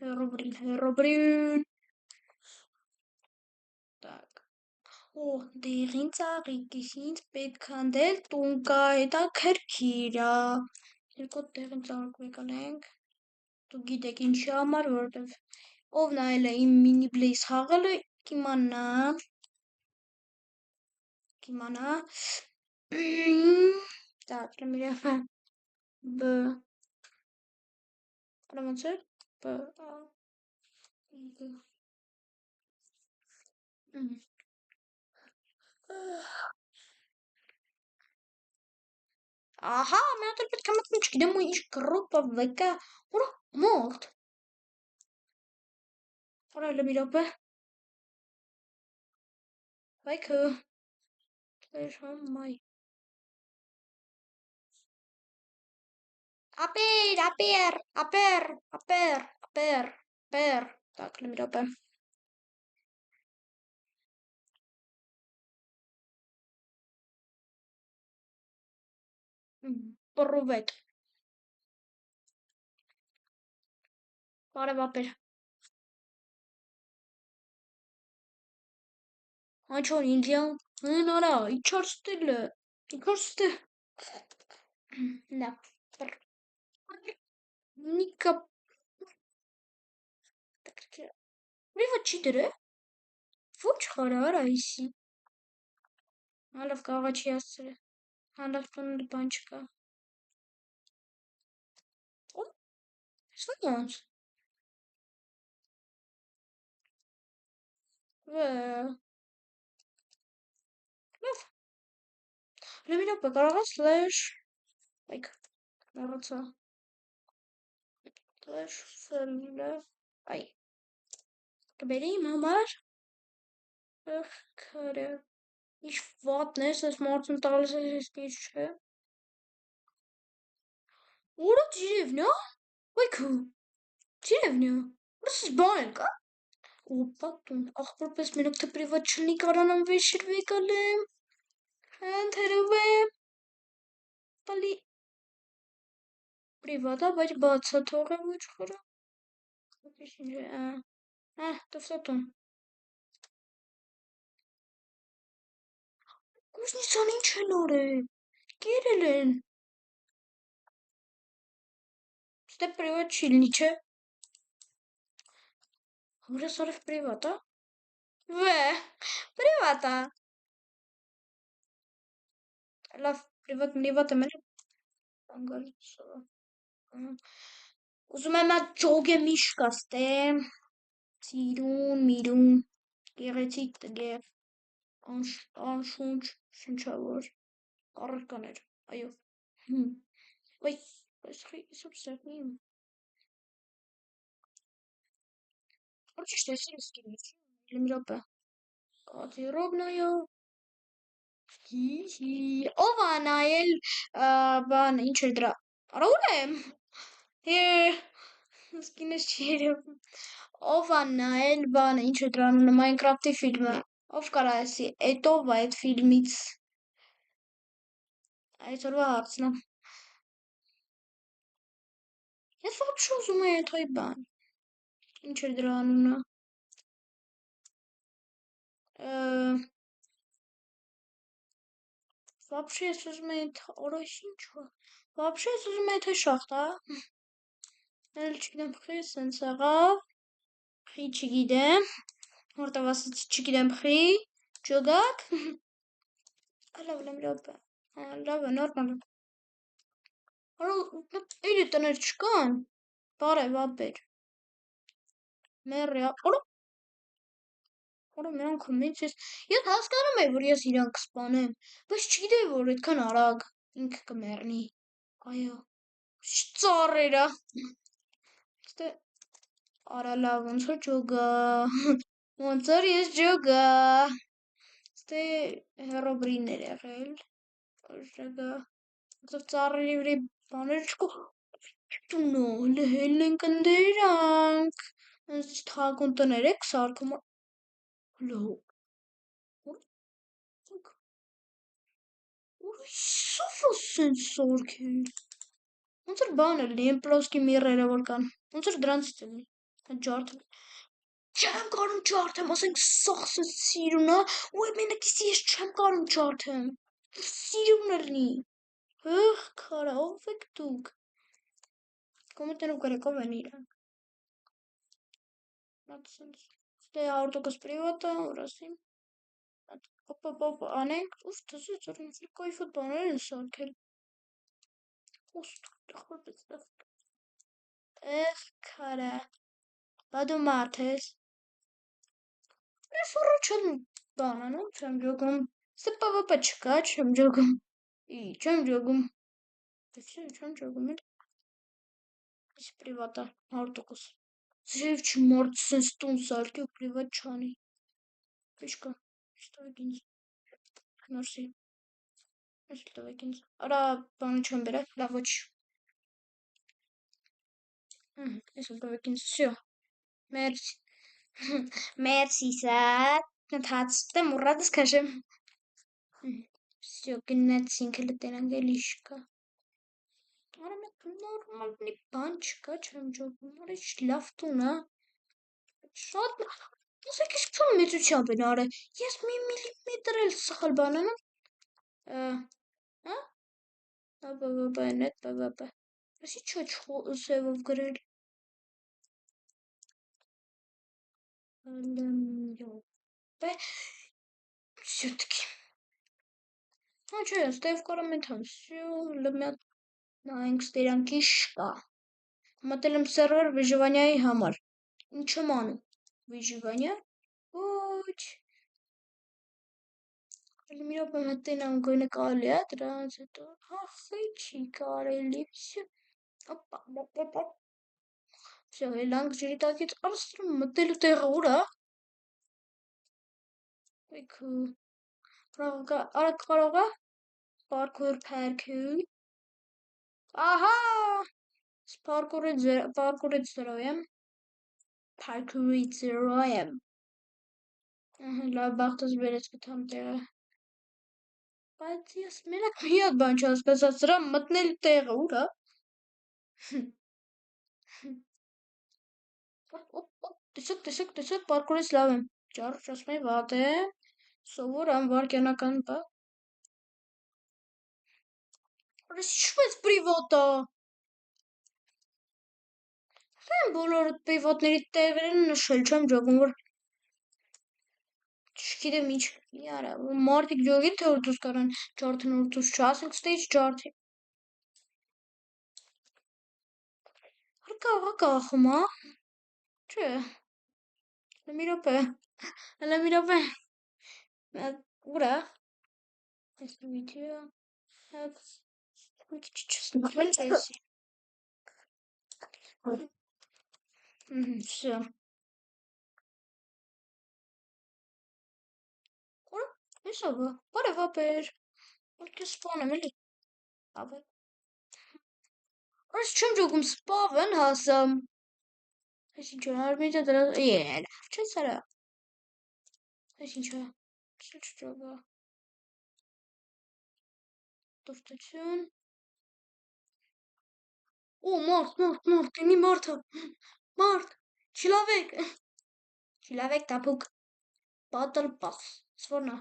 հերոբրին, так, օ, դեղին ծաղիկիս ինձ պետք հանդել տուն կա, հետաքրքիր ա, երկու դեղին ծաղիկ մեկանենք, դու գիտեք ինչի համար, որովհետև ով նայել է իմ մինի բլեյզ խաղալը, կիմանա, так, մի րոպե, ոնց է, ահա, մի հատ էլ պետք է մտնում, չգիտեմ ու ինչ գրոպա վեկա, ուրա, մորդ, ուրա էլ մի րոպե, վայքը, մայ, ապեր, так, մի րոպե, պրուվետ, բարև ապեր, Անչոն ինդիան, նորա, իչար ստիլը, լավ, նիկա, պրիվատ չի դրե, ոչ խարար այսի, հալավ կաղա չի ասցրե, հալավ տոնել բան չկա, սնոնց, լավ, լեմի րոպե, կարող ես slash, like, մեռացա, Խշսելը, այ, կբերի իմ համար, կրը, ինչ վատն ես, ես մարդուն տալիս ես ինչ չէ, ուրա դիրևնա, ոյքու, դիրևնա, ուրս բան են կա, Опа, ах, որպես մենակ թե պրիվատ չլինի կարանամ վեշր վեկալեմ, հանդերով եմ, պալի, պրիվատա, բայց բացա թող է ոչ խորա, տվսատուն, կուսնիսան ինչ են արել, կերել են, ստե պրիվատ չի լինի, չէ, հորես արև պրիվատա, պրիվատա, լավ, պրիվատ եմ էլ, անգալից, ուզում եմ այդ ջոգ է միշկ աստեմ, սիրուն, միրուն, գեղեցիկ տգեղ, անշունչ, շնչավոր, առարկաներ, այո, բայց իսոպ սեղնիմ, որ ճիշտ է սիրս կինից, լեմ իրոպը, կատիրոբ նայո, ով անայել, բան, ինչ էր դրա, արավոր եմ, սկինս չի երևում, ով անայել, բան, ինչ է դրա անունը, Minecraft-ի ֆիլմը, ով կարա ասի, էտ ով է այդ ֆիլմից, այսօրվա հարցն է, ես вообще ուզում եմ այդ հայ բան, ինչ էր դրա անունը, Вообще ես ուզում եմ այդ օրոշ ինչու, Вообще ես ուզում եմ այդ հայ շախտա, էլ չգիտեմ խի սենց եղավ, խի չգիտեմ, որտև ասացի չգիտեմ խի, ջոգակ, լավ լեմ լավ է, նորմալ է, էլի տներ չկան, բարև ապեր, մեռյա, Որը նրանք մեծ ես հասկանում եմ, որ ես իրանք կսպանեմ, բայց չգիտեի, որ այդքան արագ ինքը կմեռնի, այո, ծառերա, ստե, արա լավ, ոնց որ ջոգա, ոնց որ ես ջոգա, ստե հերոբրին էր եղել, ջոգա, որտև ծառերի վրա բաներ չկա, տունո, լհել ենք ընդերանք, թաղակուն տներ եք սարքում, լավ, Ուրիսով է սենց սարքել, ոնց որ բան էր լինի, պլոսկի միրերը որ կան, ոնց որ դրանցից է լինի, ջարդել, չեմ կարում ջարդեմ, ասենք սախսը սիրուն է, ու մենակ ես չեմ կարում ջարդեմ, սիրուն է լինի, քարա, ով եք դուք, կոմենտներով գրեք ով են իրանք, ստե 100% պրիվատ է, որ ասիմ, Պոպ անենք, ուֆ թզուց որ ինձ կայֆոտ բաներ են սարքել, քարա, բա դու մարդ ես, ես առաջ եմ բան անում, չեմ ջոգում, ստե պապ չկա, չեմ ջոգում, չեմ ջոգում, չեմ ջոգում էլ, ես պրիվատ է, 100%, ձև չի մարդ սենց տուն սարքի ու պրիվատ չանի, Պիշկա, տվեք ինձ, մերսի, ես տվեք ինձ, արա բանը չեմ բերել, լավ ոչ, ես տվեք ինձ, всё, մերսի, մերսի սատ, նթացտեմ ու ռադս քաշեմ, всё, գնացինք լտենանք էլի շկա, արա մեկ նորմալ բան չկա, չեմ ջոգում, արա ինչ լավ տուն է, շատ Ասեք ես քո մեծությամբ են արել, ես մի միլիմետր էլ սխալ բան անեմ, բա net, ես ի՞նչ է սևով գրել, всё-таки, չէ, ստեվ կարամ ենթան, всё, լմյատ, նայենք ստերանք ինչ կա, մտել եմ սերվեր վիժվանյայի համար, ինչ եմ անում, վիժվանյա, ոչ, Մի րոպե մտնեմ գոնե կարելի է դրանից հետո, խի չի կարելի, всё, Всё, Լանգ ջրի տակից արստրում մտնելու տեղը ուր է։ Արա կարող է։ Parkour. Ահա, parkour-ից 0 եմ։ Parkour-ից 0 եմ։ Լավ, բախտս բերեց գտամ տեղը։ Բայց ես մենակ մի հատ բան չհասկացա, սրա մտնելու տեղը ուր է։ Տեսեք, parkour-ից լավ եմ։ Ճարճ ասում եմ վատ է։ Սովոր անվարկյանական բա։ Այս ինչու է պրիվատ է։ Ահա բոլոր պրիվատների տեղերն նշել չեմ ջոգում, որ չգիտեմ ինչ մի արա, մարդիկ ջոգին թե որ դուս կարան ջարդեն որ դուս չասենք stage ջարդի։ Հարկա կախում, հա։ Չէ։ Մի րոպե։ Ուր է։ Այս վիդեո։ Հակ։ Մի քիչ չսնկվել էսի։ Всё. Ուր։ Էսա բա։ Բարև ապեր։ Ո՞րքի սպան եմ էլի։ Ապեր։ Այս չեմ ջոգում սպավ են հասամ։ Այս ինչ է, արմիջը դրա լավ չէ սարա։ Այս ինչ է։ Չջոգա։ Տոստություն։ Օ, մարդ, ինի մարդը։ Մարդ, չիլավեք տապուկ։ Battle Pass, սվորնա,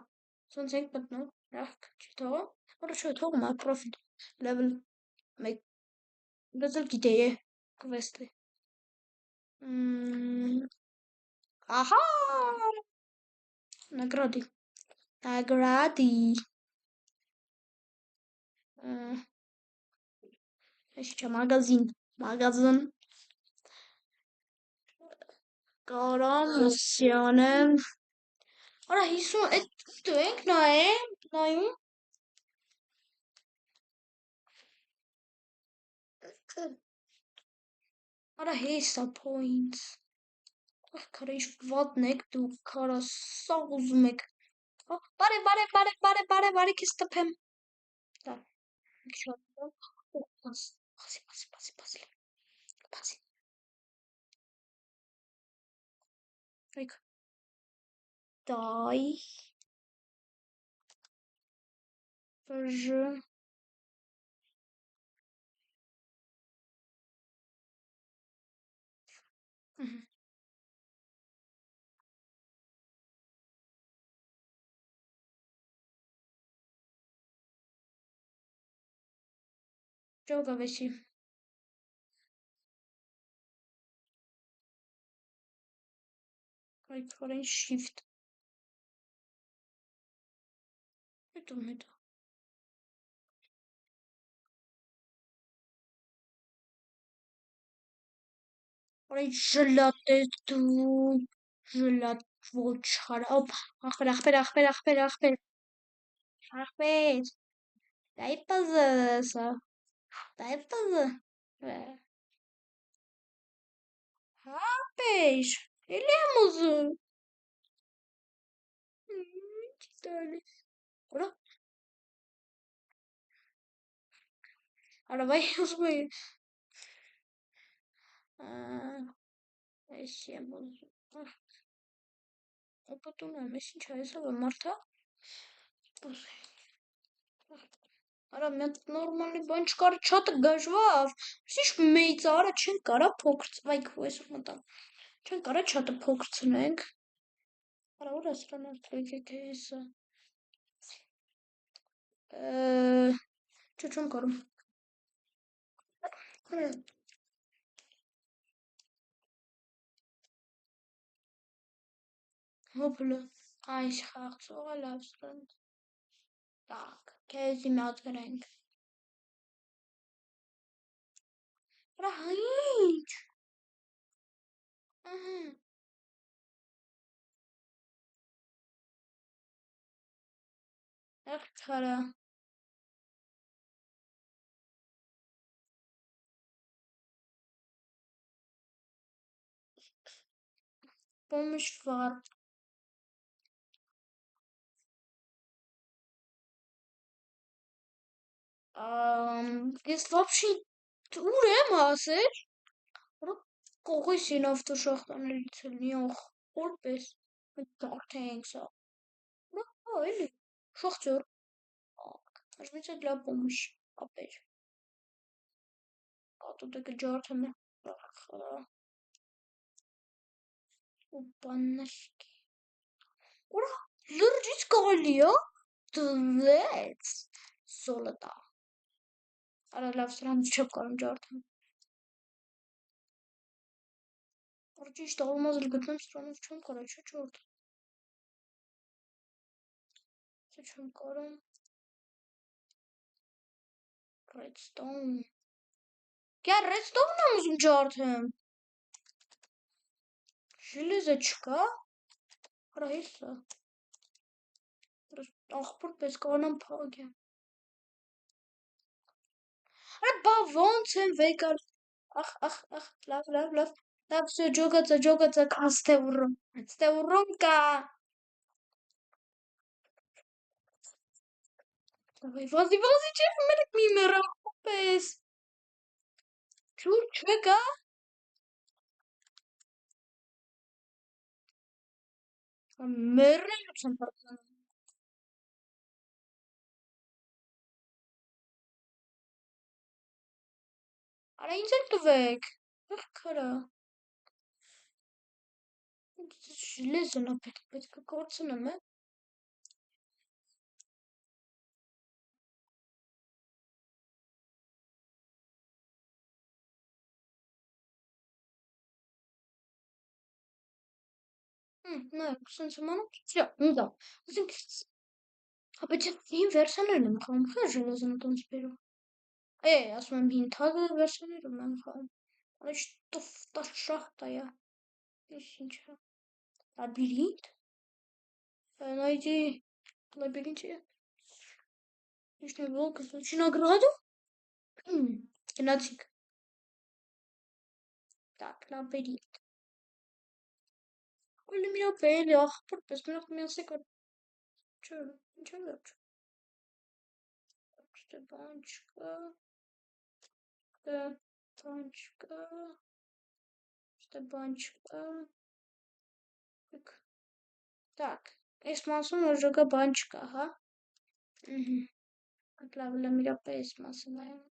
սոնց ենք մտնում, լավ, չի թողում, որը չէ թողում է պրոֆիտ, level 1, գծել գիտեի է, կվեստ է, ահա, նագրադի, ես չէ, մագազին, կարամ, լսյանը, արա 50, դու ենք նայում, արա հեսա points, քարը ինչ վատն եք դու, քարա սաղ ուզում եք, բարև, քեզ տպեմ, դա, բացի, դայ, J. Joga veci. Like orange shift. Это. Orange gelate tu. Gelat vochar. Hop. Achper. Dai pazza. Dai pazza. Rapaz. Ele é muzo. Ora. Ora vai os meus. Esse é muzo. Opa, tu não, mas ինչ է, հեսա մարդա։ Արա մեծ նորմալի բան չկար, չաթը գժվավ։ Ինչ մեծ արա չեն կարա փոքր, վայք այսօր մտամ։ Չեն կարա չաթը փոքրցնենք։ Արա ուր է սրանց եկեք հեսա։ Չեմ կարում։ Հոպլը, այս խաղցողը լավ սրանց։ Так, քեզի մատ գրենք։ Արա ինչ։ Ահա։ Ախ քարա։ Помощь вар. Ես вообще ուր եմ ասել, որ կողոսին ավտոշախտաներից լիող որպես արդենք սա։ Էլի, շախտер. Ажмите для помощи. Опять. А тут таки джартами. Опанашки. Ура! Լրջից կարելի է դվեց զոլոտա։ Արա լավ սրանց չեմ կարում ջարդեմ։ Որ ճիշտ ալմազը գտնեմ սրանց չեմ կարա չէ ջարդեմ։ Սա չեմ կարում։ Redstone։ Կյա redstone եմ ուզում ջարդեմ։ Железо չկա։ Արա հեսա։ Աղբոր պես կանամ փագեմ։ Արա բա ոնց եմ վեկալ։ Ախ, լավ։ Լավ, всё, ջոգացա, ստեուրում կա։ Վազի, չեմ մերկ մի մեռամ պես։ Ջուր չկա։ Մեռնելուց եմ պատկանում։ Արա ինձ էլ տվեք։ Ախքարա։ Железо պետք է կորցնեմ, է։ Նայ, սենց եմ անում, всё, да. Ասենք, բայց հին վերսիաներն եմ խաղում, խա железо-ն տոնց բերում։ Ասում եմ հին թագը վերսիաներում եմ խաղում։ Արա что та шахтая։ Ես ինչա։ Лабиринт? Найди в лабиринте лишний блок, изучи награду. Генотик. Так, лабиринт. Ой, меня пели, ах, посмотрел меня секунд. Чё, ничего лучше. Штебанчика. Штебанчика. Так, эсмасун уже кабанчика, ага. Угу. Отправила меня по эсмасу, наверное.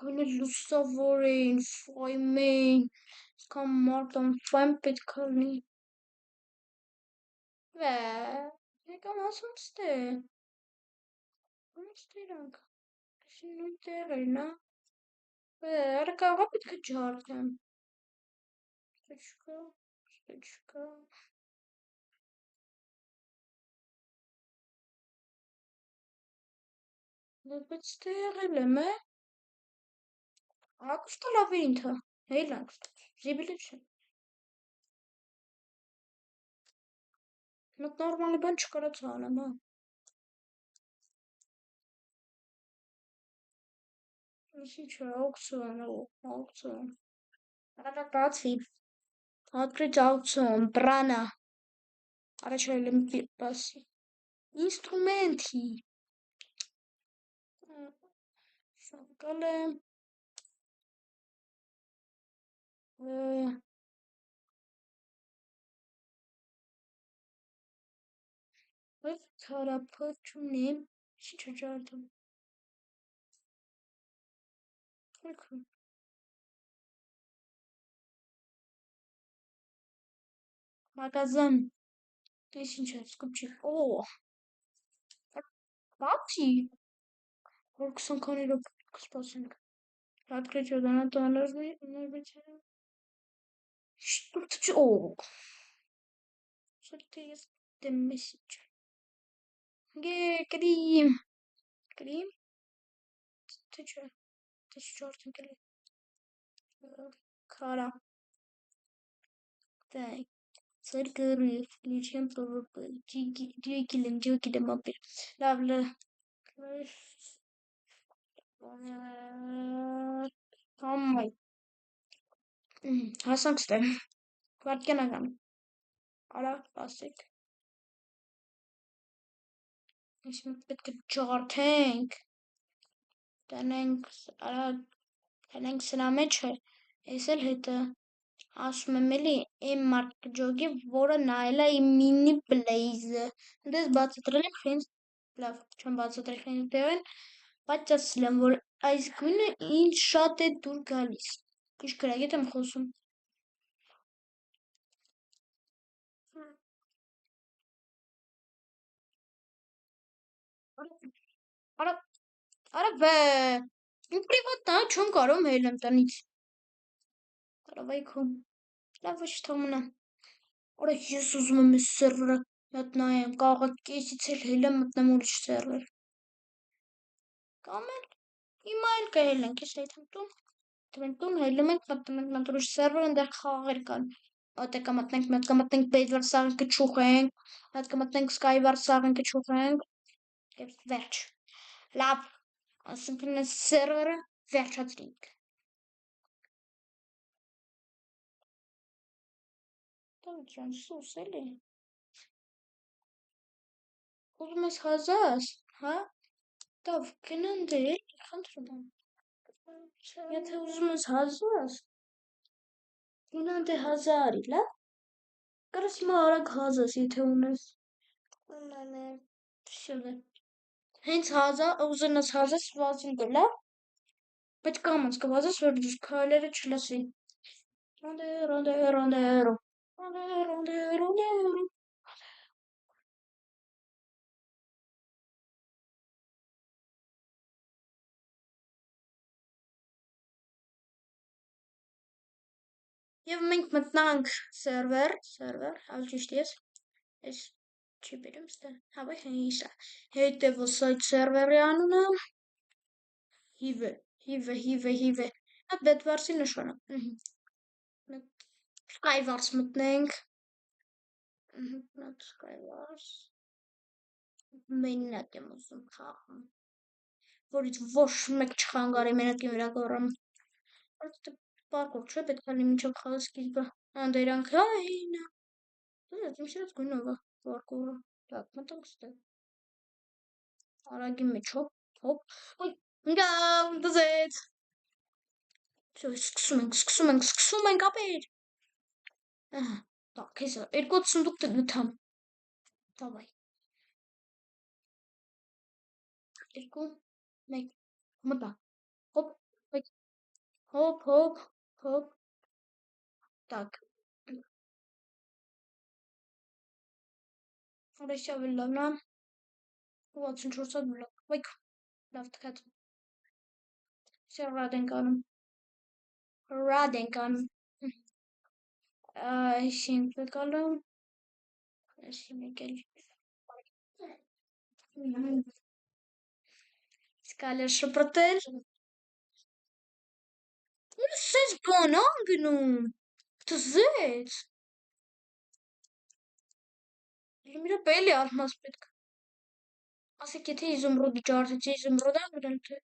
Քույնը լուսավոր էին, ֆայմ էին, սկան մարդան ֆայմ պետք է լինի։ Եկամ ասում ստե։ Ոնց դրանք։ Այսին նույն տեղերն է։ Արա կարողա պետք է ջարդեմ։ Ստեչկա։ Բայց տեղել եմ, է։ Ակուստա լաբիրինթը։ Հեյլանք, զիբիլի չէ։ Նոտ նորմալի բան չկարած անեմ, հա։ Ինչ է, аукцион. Ротации. Открыть аукцион. Брана. Առաջել եմ պասի։ Ինստրումենտի։ Շանկալ եմ։ Բայց թարապոտ չունեմ։ Ինչ է ջարդում։ Մագազան։ Ես ինչ է, սկուպչի։ Բացի։ Որ 20 քանի րոպե կսպասենք։ Открыть донатորներն Что ты? Смотри, есть месседж. Крим. Крим? Ты чё? Ты чёртом Кара. Так. Sergeri, Licem PvP, Digilem Mapir. Lavle. Համայ։ Հասանք ստեղ։ Վարկյանական։ Արա, ասեք։ Ես մենք պետք է ջարդենք։ Տնենք, արա, տնենք սրա մեջ է։ Ես էլ հետը ասում եմ էլի իմ մարդ ջոգի, որը նայել է իմ մինի բլեյզը։ Դες բացատրել եմ խինձ, լավ, չեմ բացատրել խինձ դեղեն, բայց ասել եմ, որ այս գույնը ինձ շատ է դուր գալիս։ Ինչ գրագետ եմ խոսում։ Արա, արա բե, իմ պրիվատնա չեմ կարում հելեմ տնից։ Արա վայքում, լավ ոչ թողնա։ Արա ես ուզում եմ այս սերվերը հատ նայեմ, կարող է կեսից էլ հելեմ մտնեմ ուրիշ սերվեր։ Կամ էլ հիմա էլ կհելենք, ես այդեմ տուն հելում ենք, մտնում ուրիշ սերվեր, ընդեղ խաղեր կան։ Մոտ կմտնենք Bedwars սաղին կչուխենք, հատ կմտնենք Skywars սաղին կչուխենք, եւ վերջ։ Լավ, ասենքն այս սերվերը վերջացրինք։ Տավիթ ջան, սուս էլի։ Ուզում ես հազար, հա? Տավ, գնան դե, խնդրում եմ։ Եթե ուզում ես հազար, գնան դե հազարի, լավ? Կարս հիմա արագ հազար, եթե ունես։ Всё, դե։ Հենց հազար, ուզենաս հազար սվազին դե, լավ? Բայց կամած կվազես, որ քայլերը չլսի։ Ռոնդե։ Եվ մենք մտնանք սերվեր, ավելի ճիշտ ես չի բերեմ ստե, հավայ հիշա, հետևոս այդ սերվերի անունը, հիվե, հատ Bedwars-ի նշանը, Skywars մտնենք, Skywars, մենակ եմ ուզում խաղում, որից ոչ մեկ չխանգարի մենակ եմ իրագորում, Պարկուր չէ, պետք է լինի մինչև խաղի սկիզբը, դրանք այնա, իմ սիրած գույնով է պարկուրը, так, մտանք ստեղ, արագի մեջ, հոպ, գամ, դզեց, всё, սկսում ենք ապեր, так, հեսա, երկոտ սնդուկ գտամ, давай, 2, 1, մտա, հոպ, так, Ռեսիա վելլավնա, 64-ատ բլոկ, վայք, լավ թքած, всё ռադ ենք անում, այսինք վեկալում, այսինք էլ, սկալեր շպրտել, սենց բան անգնում, դզեց, Միրա պելի արմաս պետք, ասեք եթե իզումրոդի ջարդեցի, իզումրոդ անգրել թե,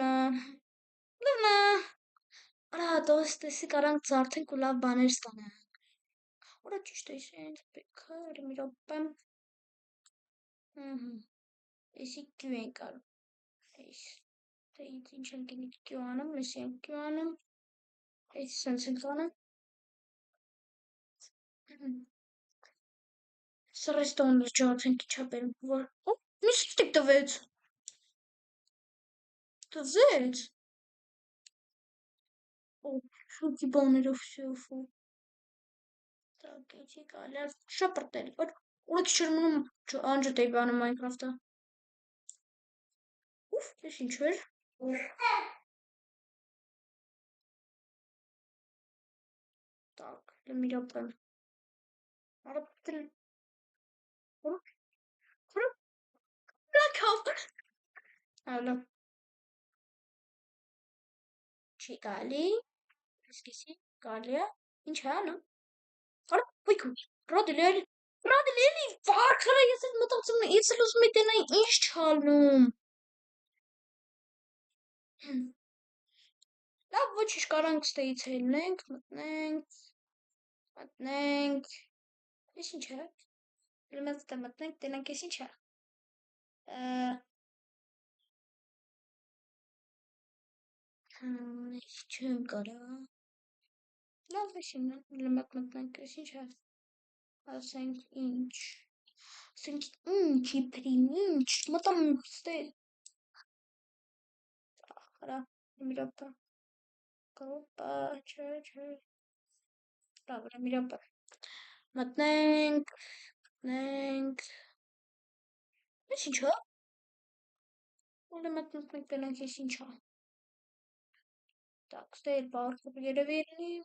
լավնա, արա տեսի կարանք ծարդենք ու լավ բաներ ստանանք, ուրա ճիշտ է, սենց պետք է, մի րոպե, Էսի կյու ենք անում, ինչ ենք ինիք կյու անում, էսի ենք կյու անում, էսի սենց ենք անում, սրեստոնը ջարդենք իչապերում, որ, մի սիրտիկ տվեց, տվեց, շուկի բաներով սեվով, так, էսի կալար շապրտել, ուրա քիչ էր մնում անջտ էի բանում Minecraft-ը, ես ինչ էր, так, մի րոպե, արա պետել, Ալո, չի գալի, Սկսի, կարելի է, ինչ է անում։ Արա, ոյքու, ռադիլել, վարքարա, ես այդ մտածում եմ, ես էլ ուզում եմ տենայի ինչ չալնում։ Լավ, ոչինչ, կարանք ստեից ելնենք, մտնենք, ես ինչ է, մեծ տա մտնենք, տենանք ես ինչ է։ Ես չեմ կարա։ Լավ, ես մտնենք, ես ինչ է, ասենք ինչ, իպրիմ, ինչ, մտամ ստե։ Արա, միրապա, կոպա, չէ, լավ, միրապա, մտնենք, ես ինչ է, ուլը մտնենք տենանք ես ինչ է։ Так, ստե էլ բարկը երևի լինի։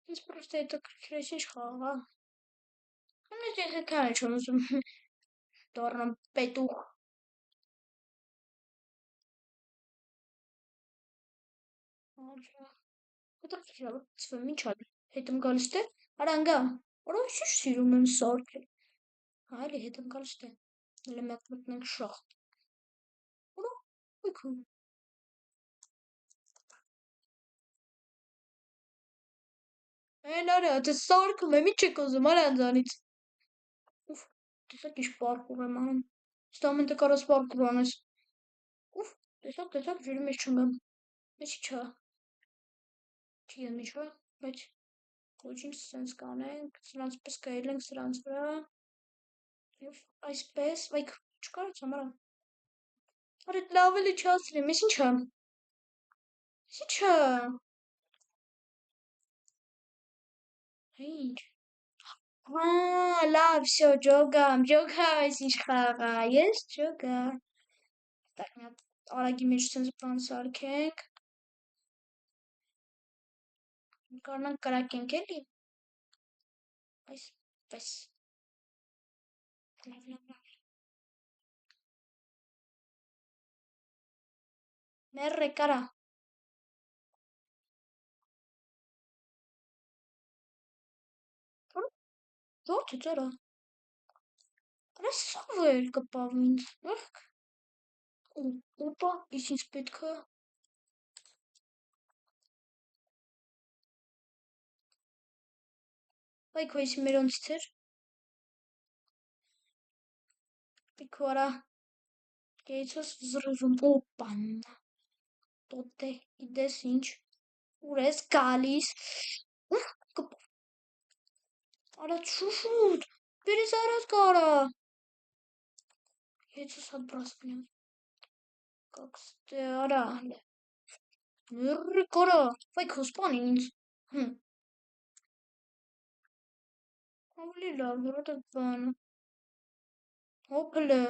Ես պրոստը это քրեսինչ խաղա։ Ես եղեկան չեմ ուզում դառնամ պետուխ։ Հետո ցվեմ ինչ ալ։ Հետ եմ գալիս թե։ Արանգա։ Արա ինչ սիրում եմ սարքել։ Այլի հետ եմ գալիս թե։ Էլ մտնենք շախ։ Արա ոյքու։ Են արա, դե սարքում եմ, ինչ եք ուզում արանձանից։ Ուֆ, տեսակ ինչ պարկուր եմ անում։ Ստա ամեն տեղ կարաս պարկուր անես։ Ուֆ, տեսակ ջրի մեջ չընկամ։ Ես ինչա։ Չի եմ ինչա, բայց ոչինչ սենց կանենք, սրանց պես կայելենք սրանց վրա։ Եվ այսպես, վայք, չկարացամ արա։ Արա լավ էլի չասրիմ, ես ինչա։ Ես ինչա։ Ինչ։ Լավ, всё, ջոգամ, ես ինչ խաղա, ես ջոգա։ Так, մի հատ արագի մեջ սենց բան սարքենք։ Կարնանք կրակենք էլի։ Այսպես։ Լավ։ Մերը կարա։ Ո՞ր ծորա։ Արա սավեր կպավ ինձ։ Ըրք։ Օպա, ես ինձ պետք է։ Վայք ես մերոնցից էր։ Պիքու արա։ Գեյցոս զրուզում, օպանա։ Տոտե, իդես ինչ։ Ուր ես գալիս։ Արա շուշուտ, перезарядка, Եծուս հատ բրասպնյամ։ Կակստե, արա, մյուրրի կորա, վայք հոսպան ինձ, ավելի լավ, հորոտ այդ բանը, հոպլը,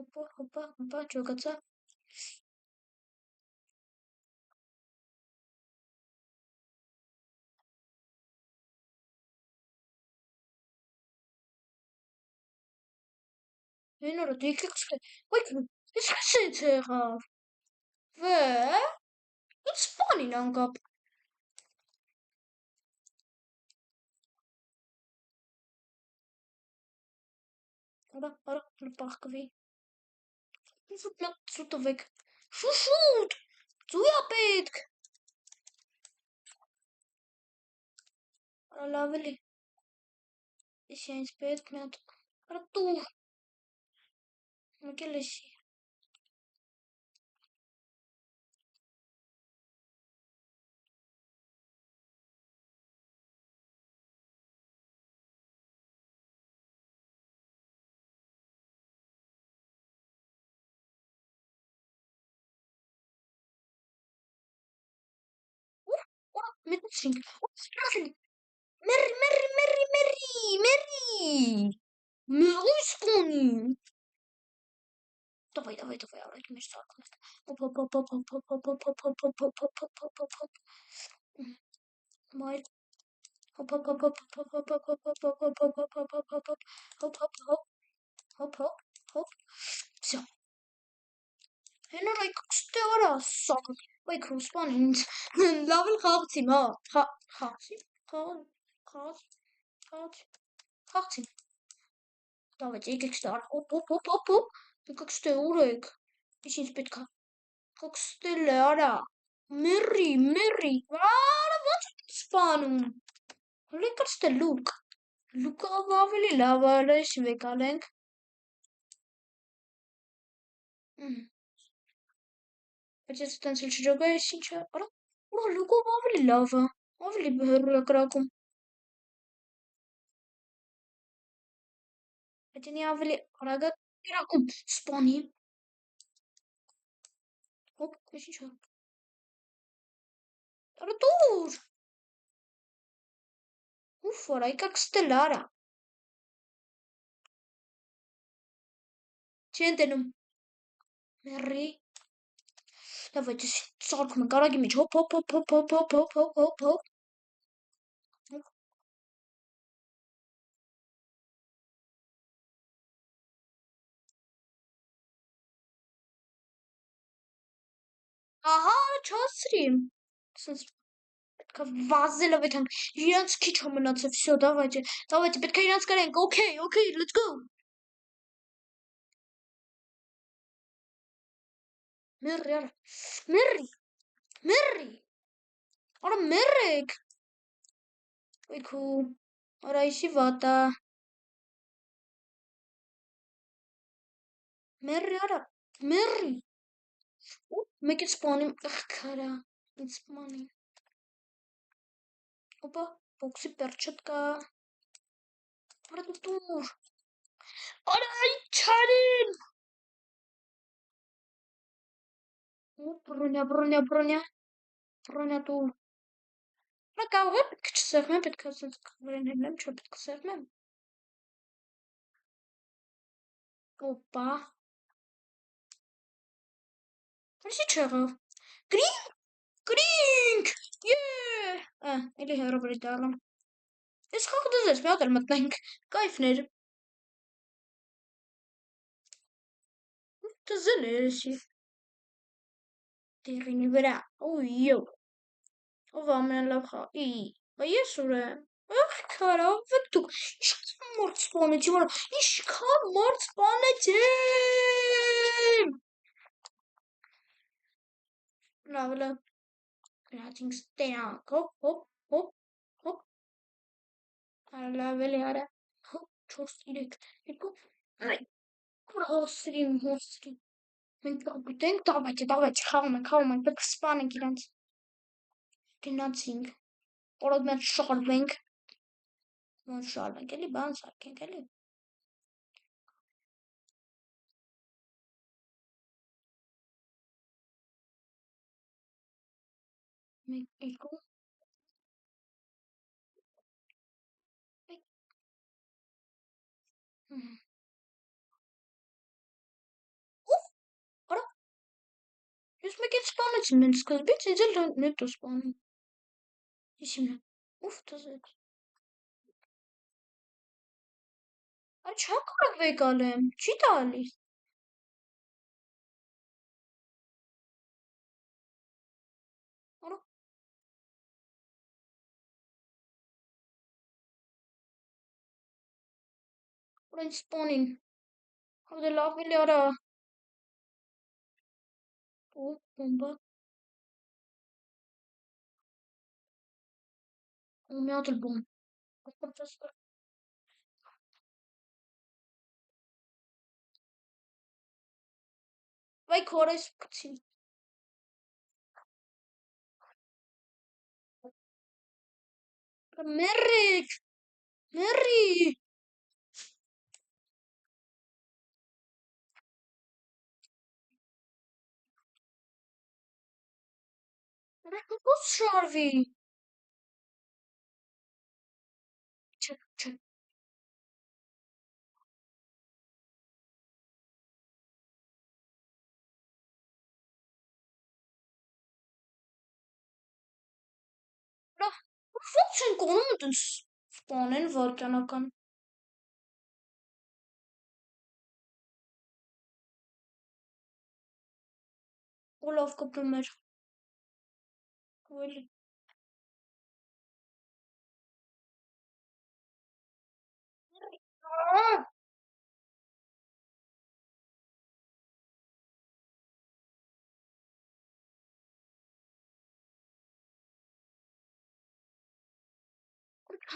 հոպա, ճոգացա, Են արա, դե եկեք սկե, վայք, ես խսեց եղավ, վե, ինձ սպանին անգապ, արա, պաղկվի, սուտովեք, շուշուտ, ծույա պետք, արա լավ էլի, ես ինձ պետք մի հատ, արա տուր, մեկել էսի, մետնցինք, Մերի, մերույս կոնի, Давай, արագ մեջ սարքնենք, մայր, Հոպ, հոպ, հոպ, всё. Հենոր այկստե արա սակ, այք հուսման ինձ, լավ էլ խաղցիմ, խաղցիմ, խաղցիմ, Давайте, եկեք արա, հոպ, եկեք ստե ուր եք, ինչ ինձ պետք է, եկեք ստել է արա, մերի, արա ոնց եք սպանում, եկեք ստե լուկը ավելի լավ է, շվեկալենք, Բայց ես տենց էլ չջոգա ես ինչա, արա, ուրա լուկով ավելի լավ է, ավելի հեռու է կրակում, Բայց ինի ավելի արագ է կրակում, սպանի, հոպ, ես ինչա, արա տուր, ուֆ, արա, եկեք ստել արա, Չի ընտենում, մերի, Давайте սարքում ենք արագի մեջ, հոպ, ահա, չասրիմ, սենց պետք է վազելով ենք, իրանց քիչ է մնացել, всё, давайте, պետք է իրանց կարենք, okay, let's go, մերի, արա, մերի, արա մերեք, այքու, արա իշի վատա, մերի, արա, մերի, մեկ էլ սպանիմ, ըխքարա, ինձ սպանիմ, Опа, բոքսի պերչատկա, արա դու տուր, արա իչարին, բրոնյա տուր, Արա կարող է պետք է չսեղմեմ, պետք է ասենց վրան հելնեմ, չէ պետք է սեղմեմ, Опа, Ինչի չեղավ, գրինք, էլի հեռով էի դառնում, ես խաղ դզես, մի հատ էլ մտնենք, կայֆներ, դզել է էսի, դեղինի վրա, ոյո, ով ամենալավ խաղ, ես ուր եմ, քարա, ով դուք, ինչքան մարդ սպանեցիմ, ինչքան մարդ սպանեցիմ, լավ, գնացինք ստենանք, հոպ, լավ էլի արա, հոպ, 4, 3, 2, ուրա հոսրիմ, մենք գիտենք, давайте, խաղում ենք, պետք է սպանենք իրանց, գնացինք, օրոք մեր շարվենք, էլի, բան սարքենք, էլի, մեկ, երկու, արա, ես մեկ էլ սպանեցին նենց սկզբից, ինձ էլ նետո սպանում, իսիմնա, դզեց, Արա չա կարող վեկալեմ, չի տալիս, արա, Ուրեն սպանին, հա լավ էլի արա, բոմբա, մի հատ էլ բոմ, վայ քորես կցին, մերիկ, մերի, ո՞ս շարվի, չէ, արա, ո՞ց են կոնում տենց սպանեն վարկանական, Ոլով կպնում էր։ Ոյլի։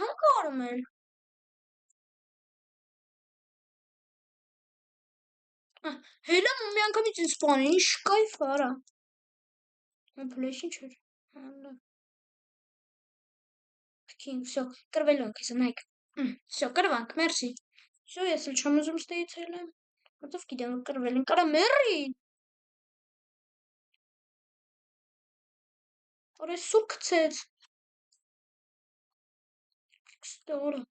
Հանկարում էր։ Հելա մի անգամից ինձ սպանի, ինչ կայֆ արա։ Փլեշ ինչ էր։ King, все, կրվելունք ես նայք։ Все, կրվանք, մերսի։ Все, ես էլ չեմ ուզում ստեից հելեմ։ Որտով գիտեմ, որ կրվել ենք, արա մերի։ Արա սուր գցեց։ Ստորը։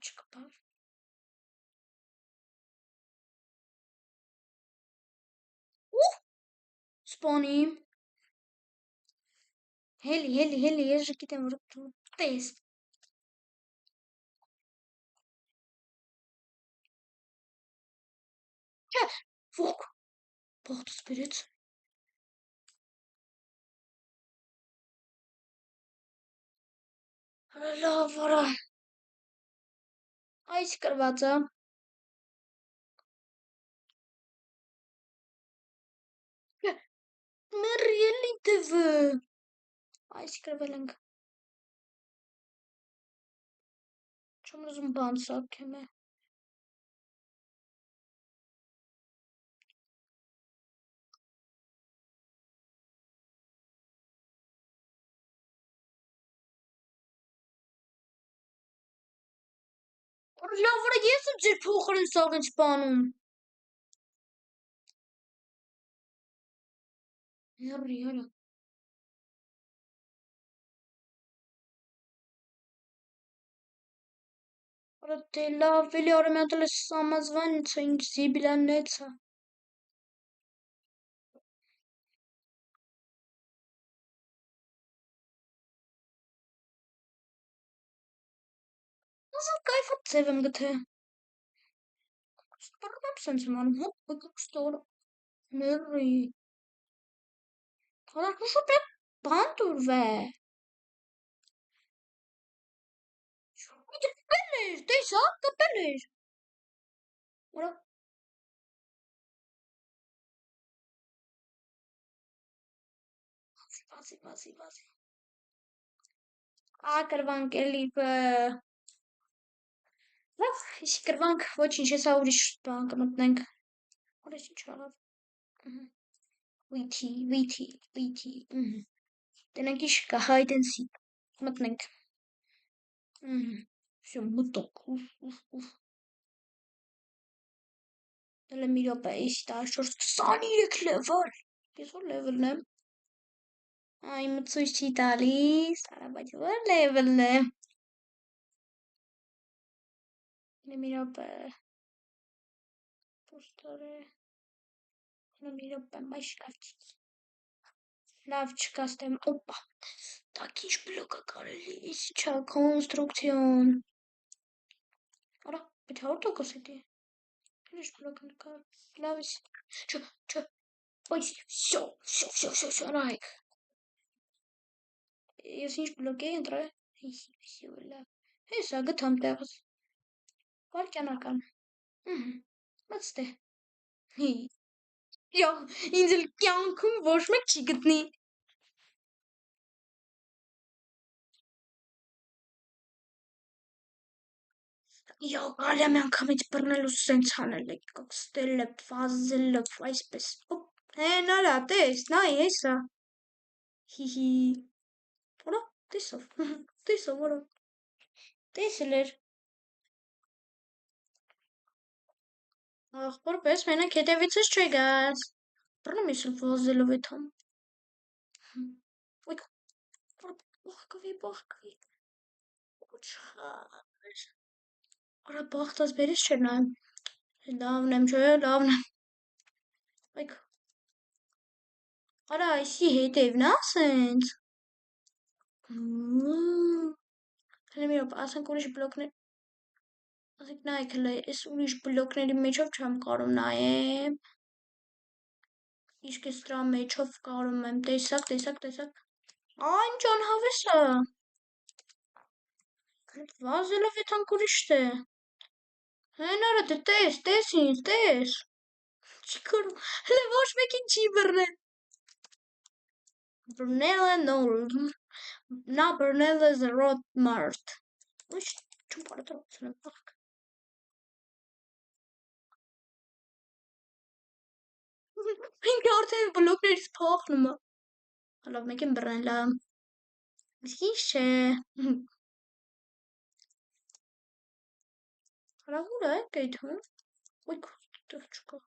Չկպավ։ Սպանի։ Հելի, ես գիտեմ, որ դու տես։ Չէ, ոխ, բողտս բերեց։ Լավ, արա։ Այս կրվածը։ Մերի էլի դվը։ Այս կրվել ենք։ Չեմ ուզում բան սարքեմ է։ Լավ, վրա ես եմ ձեր փոխարեն սաղ են սպանում։ Մերի, արա։ Արա դե լավ, էլի արա մի հատ էլ սամազվանիца, ինչ զիբիլանեցա։ Ասա կայֆը ձև եմ գթե։ Սպարում եմ սենց եմ անում, հոպ, ստոր։ Մերի։ Хорошо, прям բանդուրվե։ Կպել էր, տեսա, կպել էր։ Ուրա։ Վազի։ Կրվանք էլի լավ, իսկ կրվանք, ոչինչ, հեսա ուրիշ բան կմտնենք։ Ուրիշ ինչ արավ։ Վիթի։ Տնենք իշ կա hide and seek։ Մտնենք։ Всё, մտок։ Դելը մի րոպե, իշ 23 լեվել։ Ես որ լեվելն եմ։ Այ մցույց չի տալիս, արա բայց որ լեվելն է։ Մի րոպե։ Պոստորը։ Մի րոպե, բայց լավ չկա ստեմ, օպա, так ինչ բլոկ է կարելի, ինչա կոնստրուկցիոն, արա, պետք է 100% էդի, ինչ բլոկ են կար, լավ ես, չէ, բայց, всё, արայք, ես ինչ բլոկ էի ընտրել, всё, լավ, հեսա գտամ տեղս, վարքյանական, բայց ստե, ինձ էլ կյանքում ոչ մեկ չի գտնի, կարելի է մի անգամից բռնել ու սենց անել, как ստելը, վազելը, այսպես, հեն արա, տես, նայ, հեսա, հիհի, արա, տեսավ, արա, տեսել էր, աղբոր պես մենակ հետևիցս չեգաց, բռնում ես էլ վազելով էթամ, բախկվի, Արա բախտած բերես չէր նայում։ Լավն եմ, չէ, լավն եմ։ Այք։ Արա այսի հետևն է սենց։ Հələ մի րոպե, ասենք ուրիշ բլոկներ։ Ասենք նայեք հələ, այս ուրիշ բլոկների մեջով չեմ կարում նայեմ։ Իսկ այս դրա մեջով կարում եմ, տեսակ։ Այն ջան հավեսը։ Վազելով է թանք ուրիշտ է։ Հեն արա դե տես ինձ, տես։ Չի կարում, հələ ոչ մեկին չի բռնել։ Բռնել է նոր, նա բռնել է զրոտ մարդ։ Ոչ չում պարատարություն եմ պախք։ Ինք արդեն բլոկներից փախնում է։ Հալավ մեկ եմ բռնել է։ Իսկ ինչ չէ։ Հալավ ուր է գեյթը։ Ոյք տեղ չկա։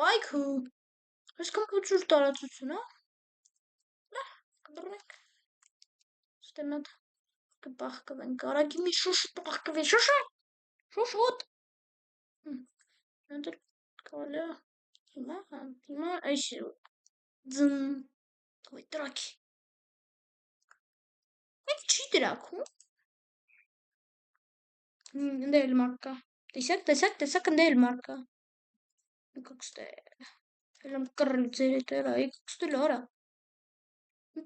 Վայքու։ Այսքան փոքր տարածություն է։ Լավ, կբռնենք։ Ստեմատ կպախկվենք։ Արագի մի շուշ պախկվի, շուշոտ։ Նետր կարելի է։ Հիմա այս ձն ոյ տրաքի։ Մեկ չի տրաքում։ Ընդ էլ մարդ կա։ Տեսակ ընդ էլ մարդ կա։ Կոքստե։ Հելամ կռել ձեր հետերը, կոքստել արա։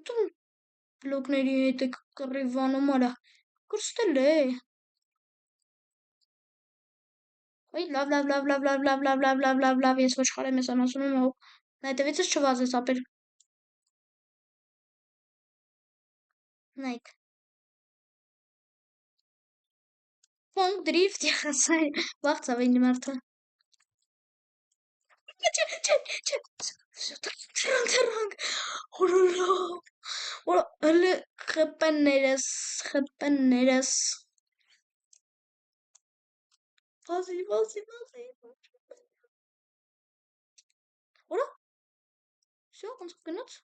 Դու բլոկների հետ է կռիվանում արա։ Կոքստել է։ Ոյ լավ, ես ոչխար եմ ես անասում եմ հող։ Նա հետևիցս չվազես ապեր։ Նայք։ Ֆոնք դրիֆտ եղասայ, վաղցավ ինձ մարդը։ Թրանք, օրա, հլը խպեններս, վազի, օրա, սյո, ոնց գնաց,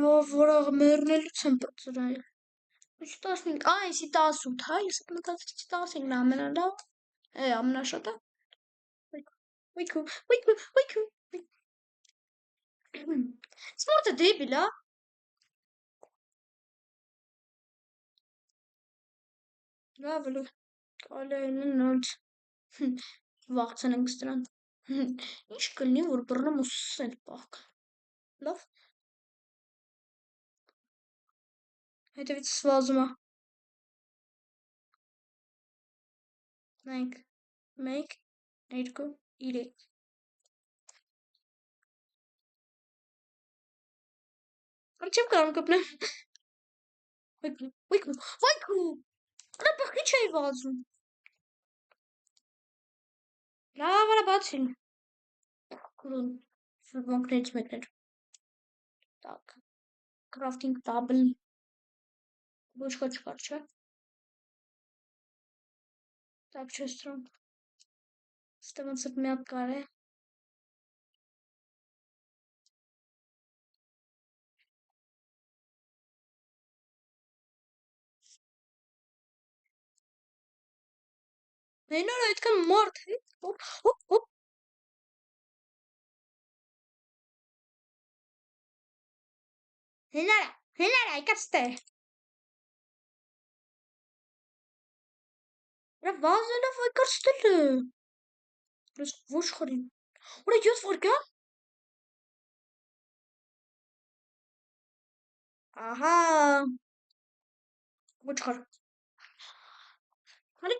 լավ, որա, մերնելուց եմ պրծրայել, ինչ 15, այսի 18, հա, ես հետ մտածեցի 15 ամենալավ, ամենաշատը, ոյքու, սպորտը դեբիլ, հա, լավ, կալային նոց, վաղցեն ենք ստրան, ինչ կլնի, որ բռնեմ ու սել պաղք, լավ, հետևից սվազում է, նայք, 1, 2, 3, չեմ կարում կպնեմ, ոյքու, դրա պղկի չէի վազում, լավ արա բացին, կուրուն, վոնքներից մեկներ, տակ, crafting table, ոչ խոչ կար չէ, տակ չես տրում, ստվանց հատ մի հատ կար է, Հենար այդքան մարդ է, հոպ, հենար այկացտ է, Րա վազելով այկացտել է, ոչ խորին, ուրա 7 վարկյան, ահա, ոչ խոր, հալի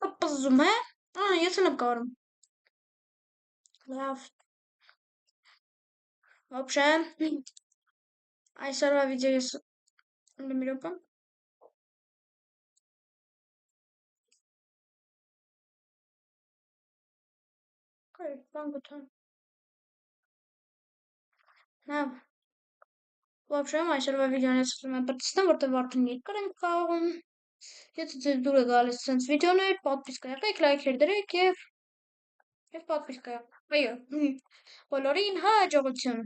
պպզում է, ես են եմ կարում, լավ, ոբշե, այսօրվա վիդեո ես մի րոպե Կայր, բան գտան Լավ Вообще այսօրվա վիդեոն ես ուզում եմ պատասխանել, որտեղ արդեն երկար եմ խաղում Եթե ձեզ դուր է գալիս sense վիդեոներ, պատվիսկա եղեք, լայքեր դրեք եւ պատվիսկա եղեք Այո, բոլորին հաջողություն